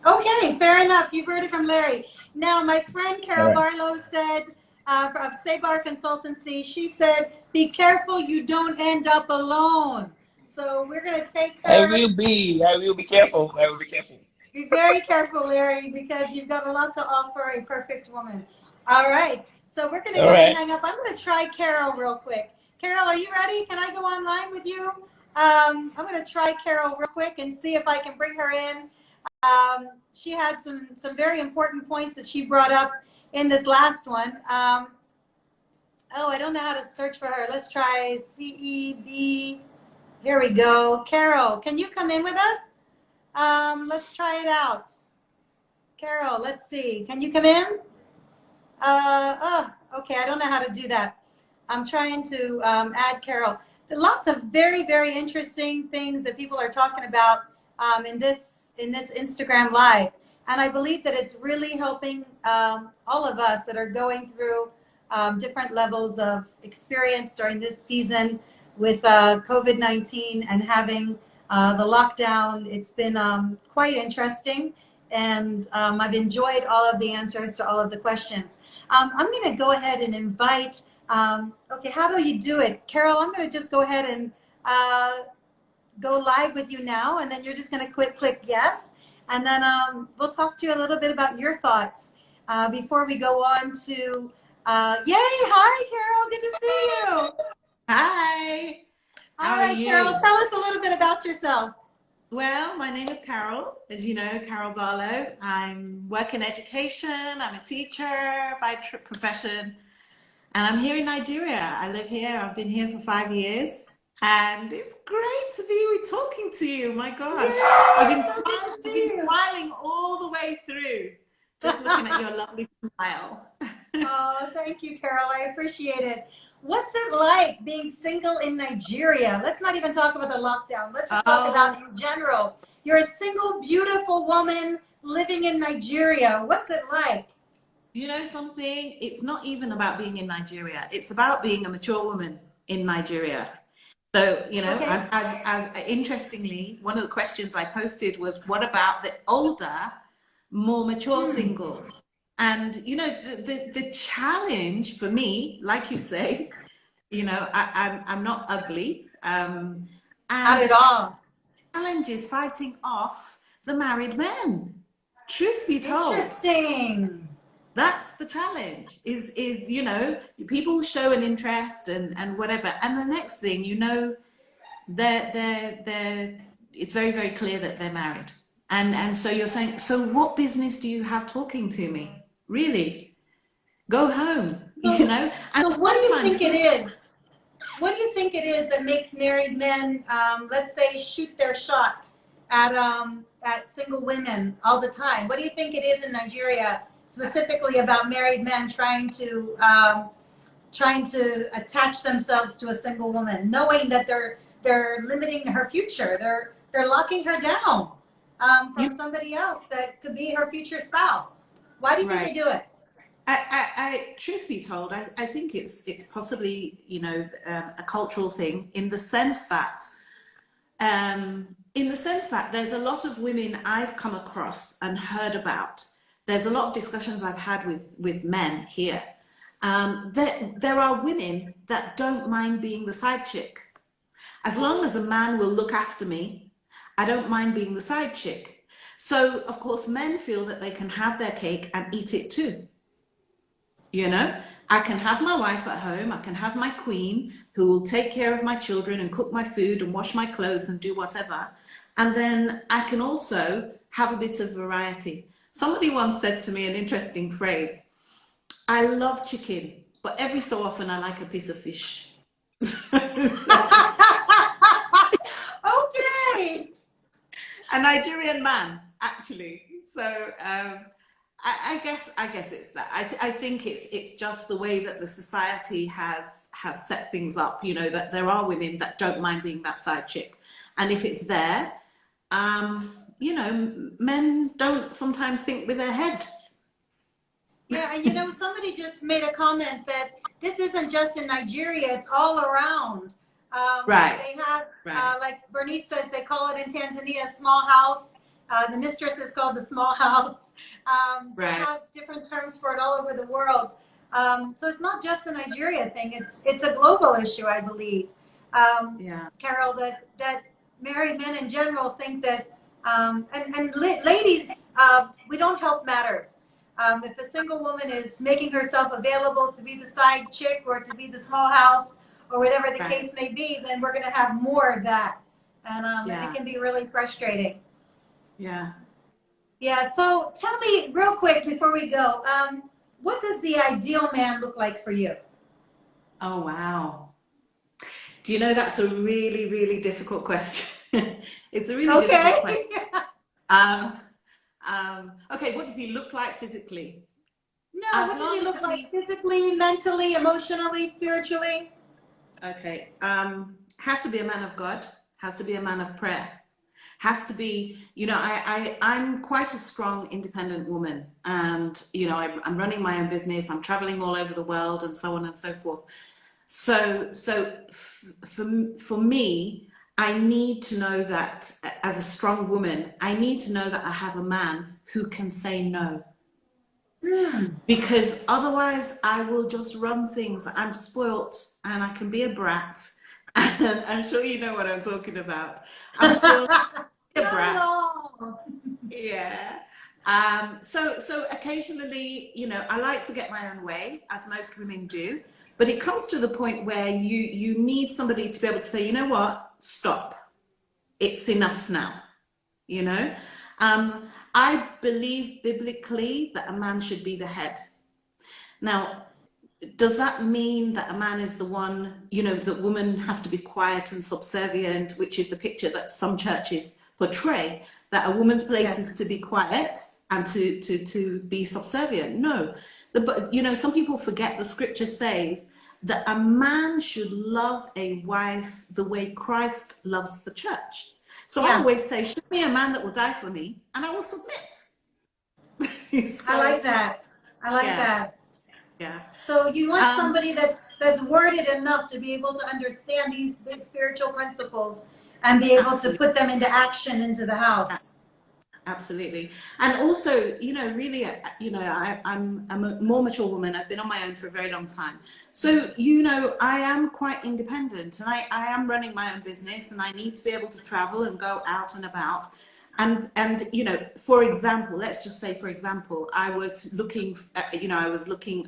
Okay, fair enough. You've heard it from Larry. Now, my friend All Carol right. Barlow said, of Sabar Consultancy, she said, be careful you don't end up alone. So we're going to take her. I will be careful. I will be careful. Be very careful, Larry, because you've got a lot to offer a perfect woman. All right. So we're going to All go ahead and right. hang up. I'm going to try Carol real quick. Carol, are you ready? Can I go online with you? I'm going to try Carol real quick and see if I can bring her in. She had some very important points that she brought up in this last one. I don't know how to search for her. Let's try CEB. Here we go. Carol, can you come in with us? Let's try it out. Carol, let's see. Can you come in? Okay, I don't know how to do that. I'm trying to add Carol. There are lots of very, very interesting things that people are talking about in this Instagram Live, and I believe that it's really helping all of us that are going through different levels of experience during this season with COVID-19 and having the lockdown. It's been quite interesting, and I've enjoyed all of the answers to all of the questions. I'm going to go ahead and invite, okay, how do you do it? Carol, I'm going to just go ahead and go live with you now, and then you're just going to click yes. And then we'll talk to you a little bit about your thoughts before we go on to, yay, hi, Carol, good to see you. Hi. All right, Carol, tell us a little bit about yourself. Well, my name is Carol, as you know, Carol Barlow. I work in education. I'm a teacher by profession, and I'm here in Nigeria. I live here. I've been here for 5 years, and it's great to be talking to you. My gosh, Yay, I've been smiling all the way through, just looking at your lovely smile. Oh, thank you, Carol. I appreciate it. What's it like being single in Nigeria? Let's not even talk about the lockdown. Let's just talk about in general. You're a single, beautiful woman living in Nigeria. What's it like? Do you know something? It's not even about being in Nigeria. It's about being a mature woman in Nigeria. So, you know, Okay. I've interestingly, one of the questions I posted was, what about the older, more mature singles? And, you know, the challenge for me, like you say, you know, I'm not ugly. And Not at all. the challenge is fighting off the married men. Truth be told. Interesting. That's the challenge, is you know, people show an interest and whatever. And the next thing, you know, it's very, very clear that they're married. And so you're saying, so what business do you have talking to me? Really? Go home, you know? And so what do you think it is? What do you think it is that makes married men, let's say, shoot their shot at single women all the time? What do you think it is in Nigeria, specifically about married men trying to attach themselves to a single woman, knowing that they're limiting her future, they're locking her down from somebody else that could be her future spouse? Why do you think they do it? Truth be told, I think it's possibly, you know, a cultural thing in the sense that there's a lot of women I've come across and heard about. There's a lot of discussions I've had with men here. There are women that don't mind being the side chick. As long as a man will look after me, I don't mind being the side chick. So, of course, men feel that they can have their cake and eat it too. You know, I can have my wife at home, I can have my queen who will take care of my children and cook my food and wash my clothes and do whatever. And then I can also have a bit of variety. Somebody once said to me an interesting phrase, I love chicken, but every so often I like a piece of fish. Okay. A Nigerian man, actually. So, I guess it's that. I think it's just the way that the society has set things up. You know, that there are women that don't mind being that side chick, and if it's there, you know, men don't sometimes think with their head. Yeah, and you know, somebody just made a comment that this isn't just in Nigeria; it's all around. Right. They have, like Bernice says, they call it in Tanzania, small house. The mistress is called the small house. They have different terms for it all over the world. So it's not just a Nigeria thing. It's a global issue, I believe. Carol, that married men in general think that, ladies, we don't help matters. If a single woman is making herself available to be the side chick or to be the small house or whatever the case may be, then we're going to have more of that. And it can be really frustrating. Yeah. Yeah, so tell me real quick before we go, what does the ideal man look like for you? Oh, wow. Do you know, that's a really, really difficult question. It's a really difficult question. Okay, what does he look like physically? No, As what does long he look as like physically, mentally, emotionally, spiritually? Okay. Has to be a man of God, has to be a man of prayer, has to be, I'm quite a strong, independent woman. And, I'm running my own business, I'm traveling all over the world and so on and so forth. So for me, I need to know that as a strong woman, I need to know that I have a man who can say no. Because otherwise I will just run things. I'm spoilt and I can be a brat. And I'm sure you know what I'm talking about. I'm spoiled, a brat. Yeah. So occasionally, I like to get my own way, as most women do. But it comes to the point where you need somebody to be able to say, you know what, stop. It's enough now. I believe biblically that a man should be the head. Now, does that mean that a man is the one, that women have to be quiet and subservient, which is the picture that some churches portray, that a woman's place is to be quiet and to be subservient? No. But, some people forget the scripture says that a man should love a wife the way Christ loves the church. So I always say, show me a man that will die for me and I will submit. I like that. I like that. Yeah. So you want somebody that's worded enough to be able to understand these big spiritual principles and be able to put them into action into the house. Absolutely. And also, really, I'm a more mature woman. I've been on my own for a very long time. So, I am quite independent and I am running my own business and I need to be able to travel and go out and about. And for example, let's just say, for example, I was looking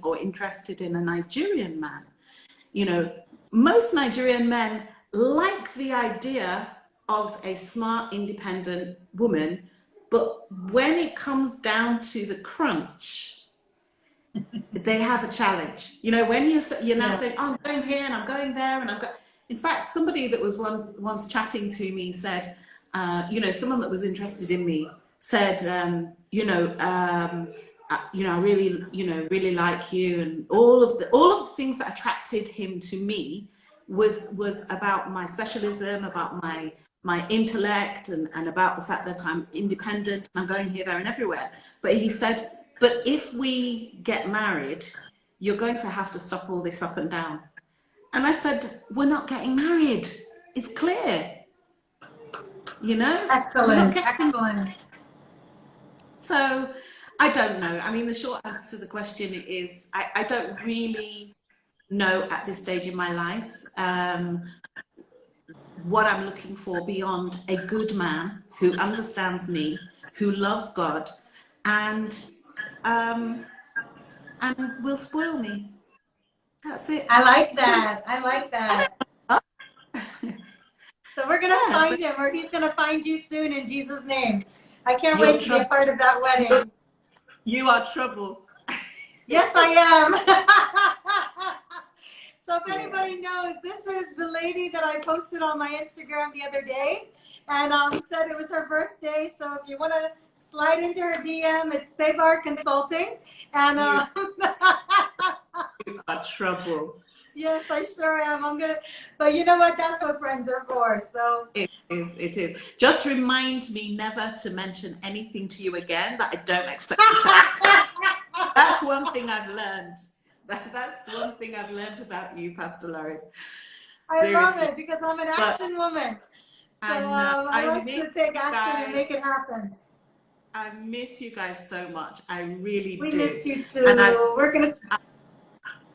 or interested in a Nigerian man. Most Nigerian men like the idea of a smart, independent woman, but when it comes down to the crunch, they have a challenge. When you're now saying, oh, I'm going here and I'm going there and I'm going. In fact, somebody that was once chatting to me said, someone that was interested in me said, I really like you, and all of the things that attracted him to me was about my specialism, about my intellect, and about the fact that I'm independent, I'm going here, there, and everywhere. But he said, but if we get married, you're going to have to stop all this up and down. And I said, we're not getting married. It's clear. Excellent. Excellent. So I don't know. I mean, the short answer to the question is I don't really know at this stage in my life what I'm looking for beyond a good man who understands me, who loves God, and will spoil me. That's it. I like that. I like that. So we're going to find him, or he's going to find you soon in Jesus' name. I can't wait to be a part of that wedding. You are trouble. Yes, I am. So if anybody knows, this is the lady that I posted on my Instagram the other day and said it was her birthday. So if you want to slide into her DM, it's Sebar Consulting. And you are trouble. Yes, I sure am. But you know what? That's what friends are for. So it is. Just remind me never to mention anything to you again that I don't expect you to. That's one thing I've learned. That's one thing I've learned about you, Pastor Lauren. I love it because I'm an action woman. So I like to take action and make it happen. I miss you guys so much. I really do. We miss you too. And I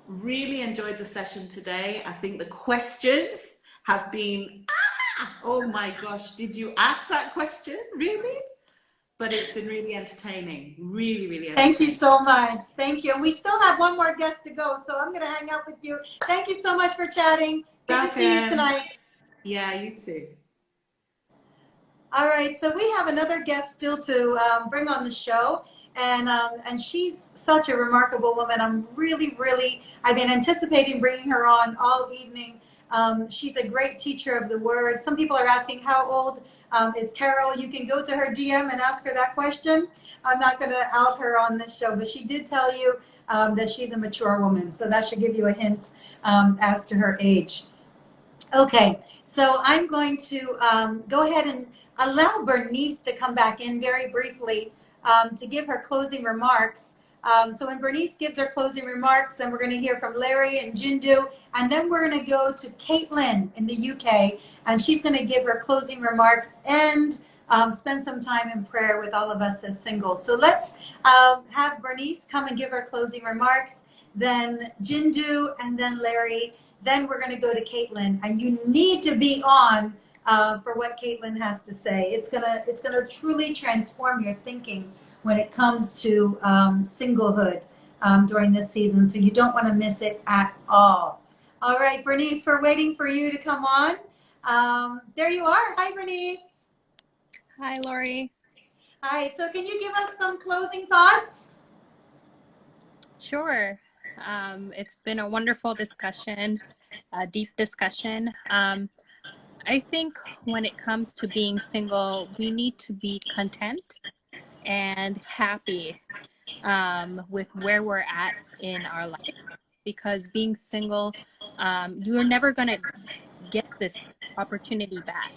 really enjoyed the session today. I think the questions have been, oh my gosh, did you ask that question? Really? But it's been really entertaining. Really, really entertaining. Thank you so much. Thank you. We still have one more guest to go, so I'm going to hang out with you. Thank you so much for chatting. Good to see you tonight. Yeah, you too. All right, so we have another guest still to bring on the show, and she's such a remarkable woman. I've been anticipating bringing her on all evening. She's a great teacher of the word. Some people are asking how old is Carol. You can go to her DM and ask her that question. I'm not going to out her on this show, but she did tell you that she's a mature woman. So that should give you a hint as to her age. Okay, so I'm going to go ahead and allow Bernice to come back in very briefly to give her closing remarks. So when Bernice gives her closing remarks, then we're going to hear from Larry and Jindu, and then we're going to go to Caitlin in the UK, and she's going to give her closing remarks and spend some time in prayer with all of us as singles. So let's have Bernice come and give her closing remarks, then Jindu, and then Larry. Then we're going to go to Caitlin, and you need to be on for what Caitlin has to say. It's gonna truly transform your thinking when it comes to singlehood during this season. So you don't want to miss it at all. All right, Bernice, we're waiting for you to come on. There you are. Hi, Bernice. Hi, Lori. Hi. So can you give us some closing thoughts? Sure. It's been a wonderful discussion, a deep discussion. I think when it comes to being single, we need to be content and happy with where we're at in our life, because being single, you're never going to get this opportunity back.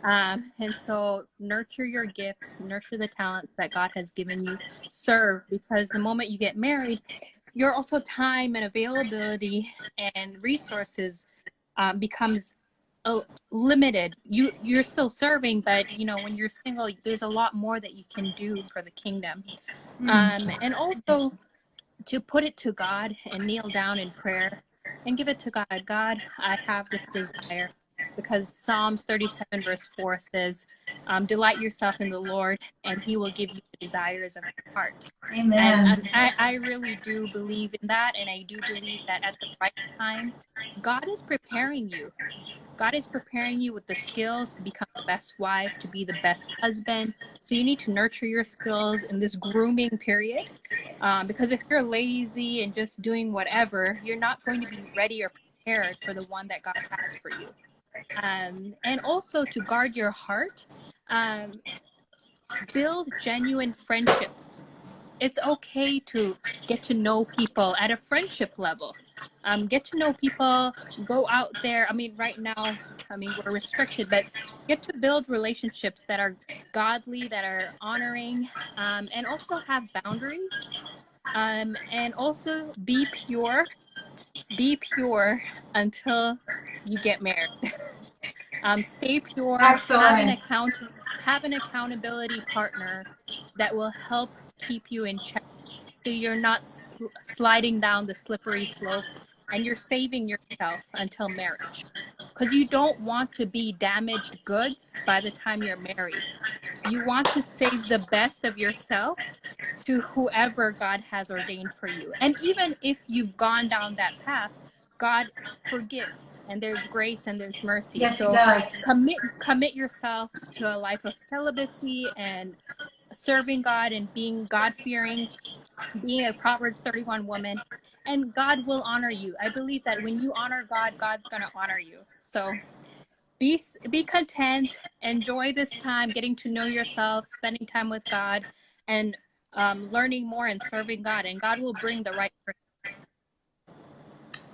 And so nurture your gifts, nurture the talents that God has given you, serve, because the moment you get married, your also time and availability and resources becomes limited. You're still serving, but you know, when you're single, there's a lot more that you can do for the kingdom. And also to put it to God and kneel down in prayer and give it to God. God, I have this desire, because Psalms 37 verse 4 says, delight yourself in the Lord and he will give you the desires of your heart. Amen. And I really do believe in that. And I do believe that at the right time, God is preparing you. God is preparing you with the skills to become the best wife, to be the best husband. So you need to nurture your skills in this grooming period. Because if you're lazy and just doing whatever, you're not going to be ready or prepared for the one that God has for you. And also to guard your heart, build genuine friendships. It's okay to get to know people at a friendship level. Get to know people, go out there. I mean, right now, we're restricted, but get to build relationships that are godly, that are honoring, and also have boundaries. And also be pure until you get married. Stay pure, Excellent. have an accountability partner that will help keep you in check, so you're not sliding down the slippery slope and you're saving yourself until marriage, because you don't want to be damaged goods by the time you're married. You want to save the best of yourself to whoever God has ordained for you. And even if you've gone down that path, God forgives, and there's grace and there's mercy. Yes, so he does. commit yourself to a life of celibacy and serving God and being God-fearing, being a Proverbs 31 woman, and God will honor you. I believe that when you honor God, God's going to honor you. So be content, enjoy this time, getting to know yourself, spending time with God, and learning more and serving God, and God will bring the right person.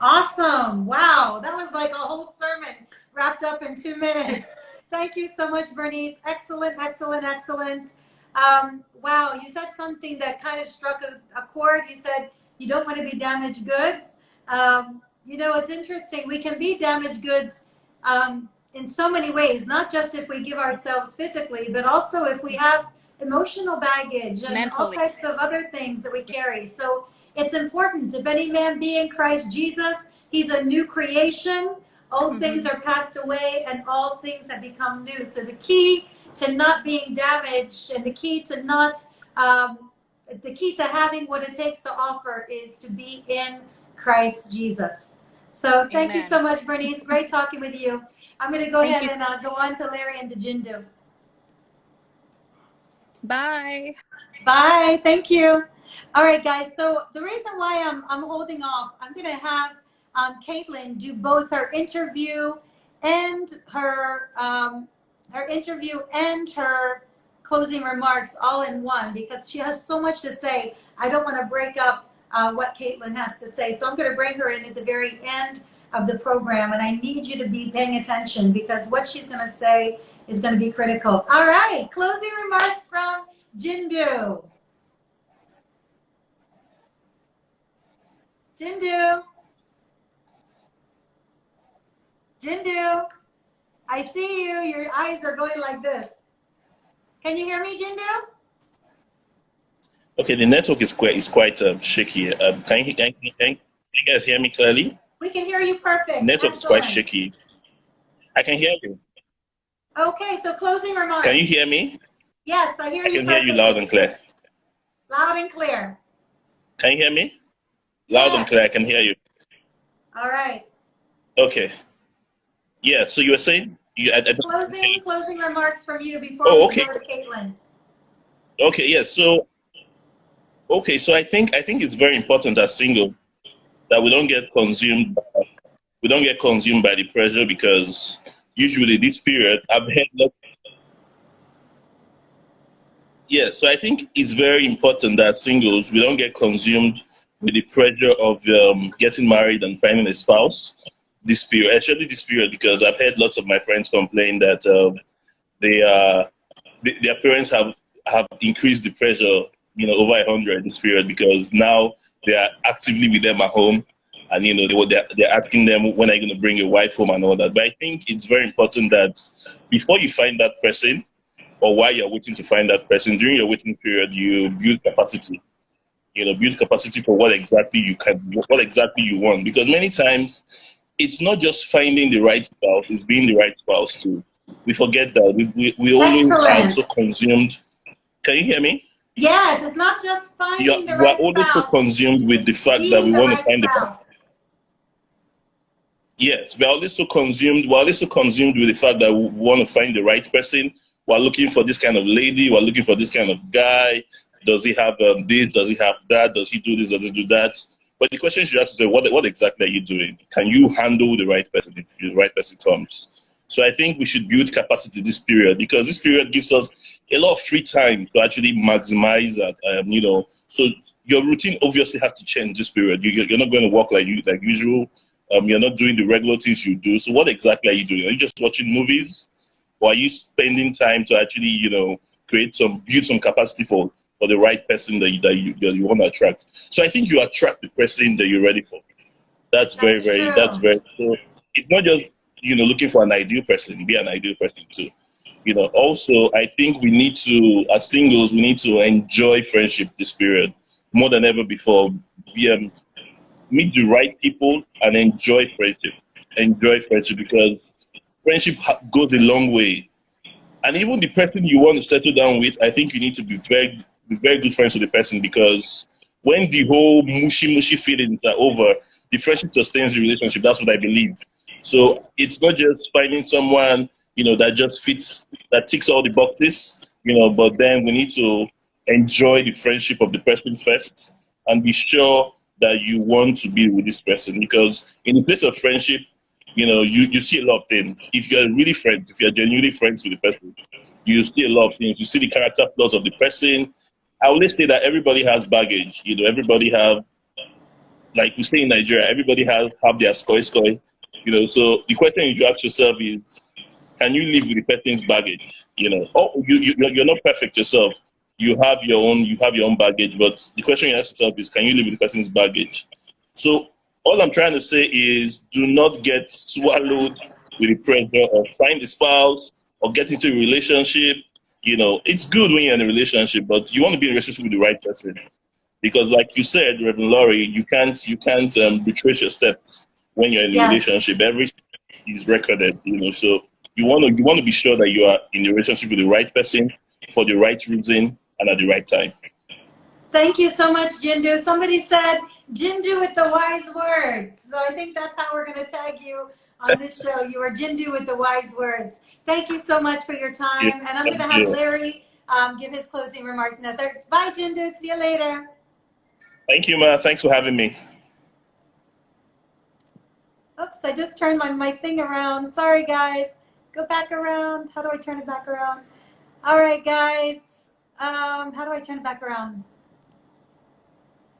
Awesome. Wow. That was like a whole sermon wrapped up in 2 minutes. Thank you so much, Bernice. Excellent, excellent, excellent. Wow. You said something that kind of struck a chord. You said you don't want to be damaged goods. You know, it's interesting. We can be damaged goods in so many ways, not just if we give ourselves physically, but also if we have emotional baggage and Mentally. all types of other things that we carry. So it's important. If any man be in Christ Jesus, he's a new creation. Old things are passed away and all things have become new. So the key to not being damaged and the key to having what it takes to offer is to be in Christ Jesus. So thank you so much, Bernice. Great talking with you. I'm going to go ahead and go on to Larry and to Jindu. Bye. Bye. Thank you. All right, guys. So the reason why I'm holding off, I'm going to have Caitlin do both her interview and her her interview and her closing remarks all in one because she has so much to say. I don't want to break up what Caitlin has to say. So I'm going to bring her in at the very end of the program, and I need you to be paying attention because what she's going to say is going to be critical. All right, closing remarks from Jindu. Jindu. Jindu. I see you. Your eyes are going like this. Can you hear me, Jindu? Okay, the network is quite shaky. Can you guys hear me clearly? We can hear you perfect. The network is quite shaky. I can hear you. Okay, so closing remarks. Can you hear me? Yes, I hear you. I can hear you loud and clear. Loud and clear. Can you hear me? Yes. Loud and clear. I can hear you. All right. Okay. Yeah. So you were saying closing remarks from you before we go to Caitlin. Okay. Yeah. So I think it's very important as single that we don't get consumed. We don't get consumed by the pressure because usually this period I've heard. Yeah, so I think it's very important that singles, we don't get consumed with the pressure of getting married and finding a spouse this period, especially this period, because I've heard lots of my friends complain that their parents have increased the pressure, over 100 this period because now they are actively with them at home, and they're asking them when are you going to bring your wife home and all that. But I think it's very important that before you find that person, or while you're waiting to find that person, during your waiting period, you build capacity. Build capacity for what exactly you want. Because many times, it's not just finding the right spouse; it's being the right spouse too. We forget that. We always are so consumed. Can you hear me? Yes, it's not just finding the right spouse. You are always so consumed with the fact that we want to find the spouse. Yes, we're always so consumed. We're always so consumed with the fact that we want to find the right person. We're looking for this kind of lady. We're looking for this kind of guy. Does he have this? Does he have that? Does he do this? Does he do that? But the question you have to say, what exactly are you doing? Can you handle the right person if the right person comes? So I think we should build capacity this period because this period gives us a lot of free time to actually maximize that. So your routine obviously has to change this period. You're not going to work like usual. You're not doing the regular things you do. So what exactly are you doing? Are you just watching movies? Or are you spending time to actually, build some capacity for the right person that you want to attract? So I think you attract the person that you're ready for. That's very. So it's not just, looking for an ideal person, be an ideal person too. Also, I think we need to, as singles, we need to enjoy friendship this period more than ever before. Meet the right people and enjoy friendship. Enjoy friendship because friendship goes a long way. And even the person you want to settle down with, I think you need to be very good friends with the person because when the whole mushy feelings are over, the friendship sustains the relationship. That's what I believe. So it's not just finding someone, that just fits, that ticks all the boxes, but then we need to enjoy the friendship of the person first and be sure that you want to be with this person because in the place of friendship, you see a lot of things. If you're really friends, if you're genuinely friends with the person, you see a lot of things. You see the character flaws of the person. I always say that everybody has baggage. Everybody have, like we say in Nigeria, everybody have their score. So the question you ask yourself is, can you live with the person's baggage? You're not perfect yourself. You have your own baggage, but the question you ask yourself is, can you live with the person's baggage? So all I'm trying to say is do not get swallowed with the pressure of find a spouse or get into a relationship. It's good when you're in a relationship, but you want to be in a relationship with the right person. Because like you said, Reverend Laurie, you can't retrace your steps when you're in a relationship. Every step is recorded, so you want to be sure that you are in a relationship with the right person for the right reason and at the right time. Thank you so much, Jindu. Somebody said Jindu with the wise words. So I think that's how we're going to tag you on this show. You are Jindu with the wise words. Thank you so much for your time. Yeah, and I'm going to have Larry give his closing remarks. Bye, Jindu. See you later. Thank you, Ma. Thanks for having me. Oops, I just turned my thing around. Sorry, guys. Go back around. How do I turn it back around? All right, guys. How do I turn it back around?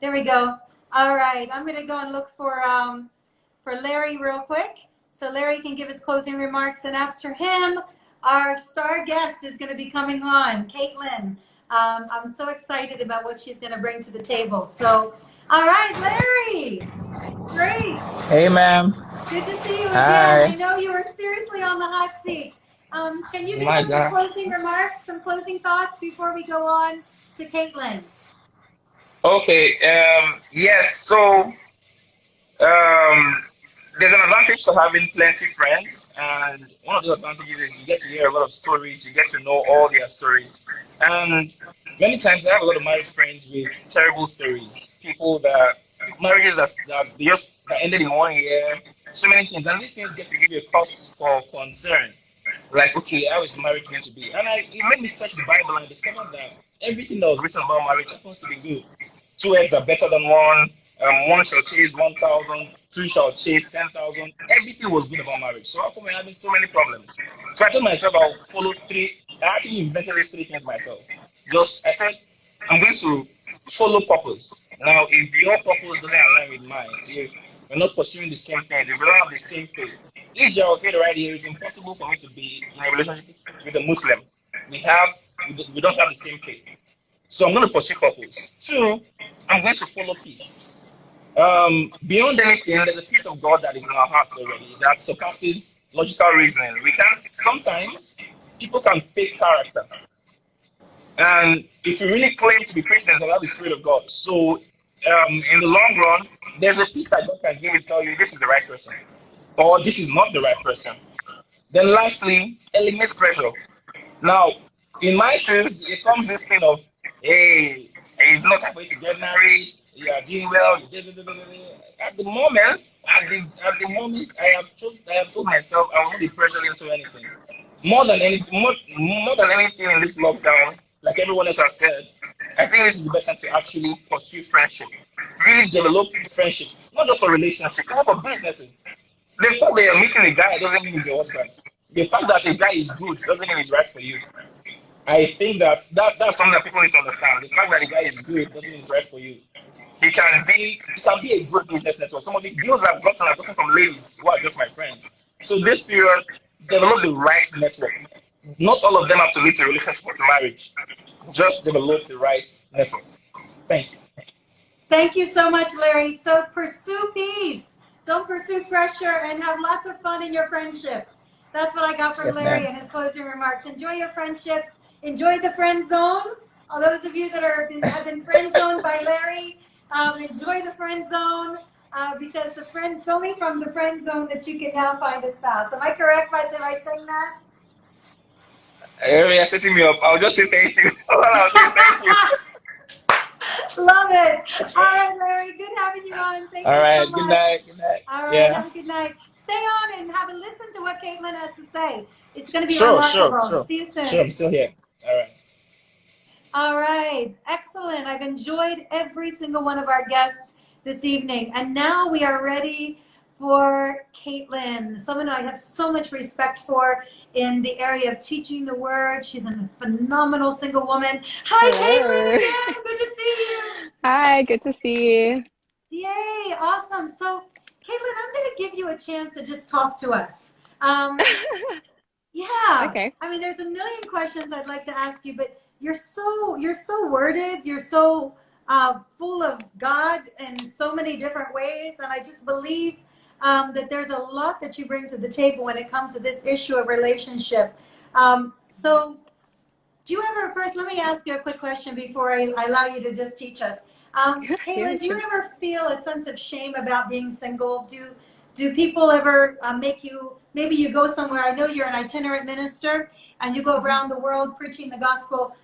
There we go. All right, I'm gonna go and look for Larry real quick, so Larry can give his closing remarks, and after him, our star guest is going to be coming on, Caitlin. I'm so excited about what she's going to bring to the table. So, all right, Larry. Great. Hey, ma'am. Good to see you again. Hi. I know you were seriously on the hot seat. Can you give My us some God. closing remarks, some closing thoughts before we go on to Caitlin? Okay. Yes. So, um, there's an advantage to having plenty friends, and one of the advantages is you get to hear a lot of stories. You get to know all their stories, and many times I have a lot of married friends with terrible stories. People that marriages that ended in 1 year. So many things, and these things get to give you a cause for concern. Like, okay, how is marriage going to be? And it made me search the Bible and discovered that everything that was written about marriage happens to be good. Two heads are better than one. One shall chase 1,000, two shall chase 10,000. Everything was good about marriage. So how come we're having so many problems? So I told myself I'll follow three. I actually invented these three things myself. I said, I'm going to follow purpose. Now, if your purpose doesn't align with mine, if we're not pursuing the same things, if we don't have the same faith, if I will say the right here, it's impossible for me to be in a relationship with a Muslim. We don't have the same faith. So I'm going to pursue purpose. Two, I'm going to follow peace. Beyond anything, there's a peace of God that is in our hearts already that surpasses logical reasoning. Sometimes people can fake character. And if you really claim to be Christians and have the Spirit of God, so in the long run, there's a peace that God can give to tell you this is the right person or this is not the right person. Then lastly, eliminate pressure. Now, in my shoes, it comes this thing of, hey, it's not time for you to get married, you are doing well. At the moment, I have told myself I will not be pressured into anything. More than anything in this lockdown, like everyone else has said, I think this is the best time to actually pursue friendship. Really develop friendships, not just for relationships, but for businesses. The fact that you're meeting a guy doesn't mean he's your husband. The fact that a guy is good doesn't mean he's right for you. I think that's something that people need to understand. The fact that a guy is good doesn't mean he's right for you. He can be a good business network. Some of the deals I've gotten from ladies who are just my friends. So this period, develop the right network. Not all of them have to lead to a relationship or to marriage. Just develop the right network. Thank you. Thank you so much, Larry. So pursue peace. Don't pursue pressure and have lots of fun in your friendships. That's what I got from Larry and his closing remarks. Enjoy your friendships. Enjoy the friend zone. All those of you that have been friend zoned by Larry, enjoy the friend zone because it's only from the friend zone that you can now find a spouse. Am I correct by saying that? You're setting me up. I'll just say thank you. I'll say thank you. Love it. All right, Larry. Good having you on. Thank you so much. Good night. Good night. All right. Have a good night. Stay on and have a listen to what Caitlin has to say. It's going to be remarkable. Sure. See you soon. Sure, I'm still here. All right. All right. Excellent. I've enjoyed every single one of our guests this evening. And now we are ready for Caitlin, someone I have so much respect for in the area of teaching the word. She's a phenomenal single woman. Hi, Caitlin, again. Good to see you. Hi, good to see you. Yay, awesome. So, Caitlin, I'm going to give you a chance to just talk to us. Yeah. Okay. I mean, there's a million questions I'd like to ask you, but you're so worded. You're so full of God in so many different ways, and I just believe that there's a lot that you bring to the table when it comes to this issue of relationship. So, do you ever, first, let me ask you a quick question before I allow you to just teach us. Caitlin, do you ever feel a sense of shame about being single? Do people ever make you, maybe you go somewhere, I know you're an itinerant minister, and you go around the world preaching the gospel.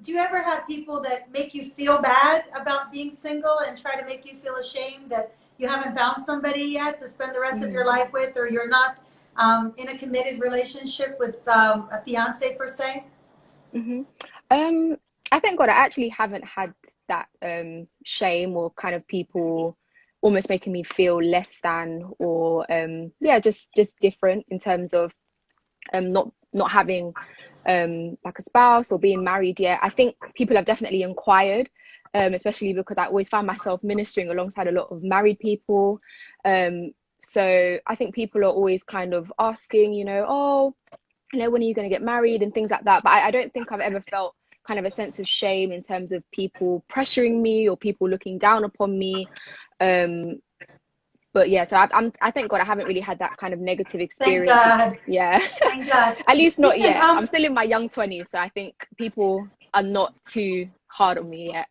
Do you ever have people that make you feel bad about being single and try to make you feel ashamed that you haven't found somebody yet to spend the rest of your life with, or you're not in a committed relationship with a fiance per se? I thank God I actually haven't had that shame or kind of people almost making me feel less than or just different in terms of not having like a spouse or being married yet. I think people have definitely inquired, especially because I always found myself ministering alongside a lot of married people. So I think people are always kind of asking, you know, oh, you know, when are you going to get married and things like that. But I don't think I've ever felt kind of a sense of shame in terms of people pressuring me or people looking down upon me. But yeah, so I thank God I haven't really had that kind of negative experience. Thank God. Yeah. Thank God. At least not Listen, yet. I'm still in my young 20s, so I think people are not too hard on me yet.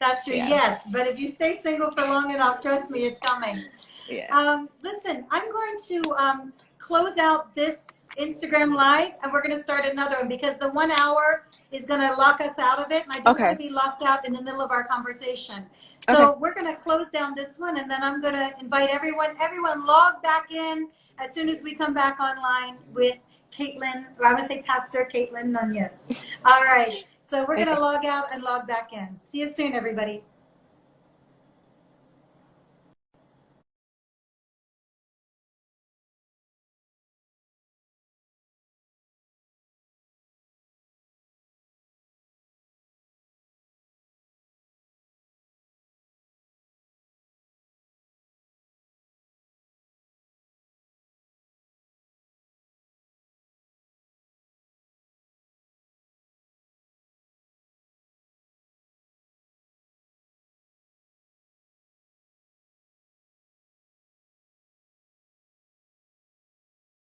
That's true, Yeah. yes. But if you stay single for long enough, trust me, it's coming. Yeah. Listen, I'm going to close out this Instagram Live, and we're going to start another one because the 1 hour is going to lock us out of it, and I don't want to be locked out in the middle of our conversation. So we're going to close down this one, and then I'm going to invite everyone log back in as soon as we come back online with Caitlin, or I would say Pastor Caitlin Nunez. All right. So we're going to log out and log back in. See you soon, everybody.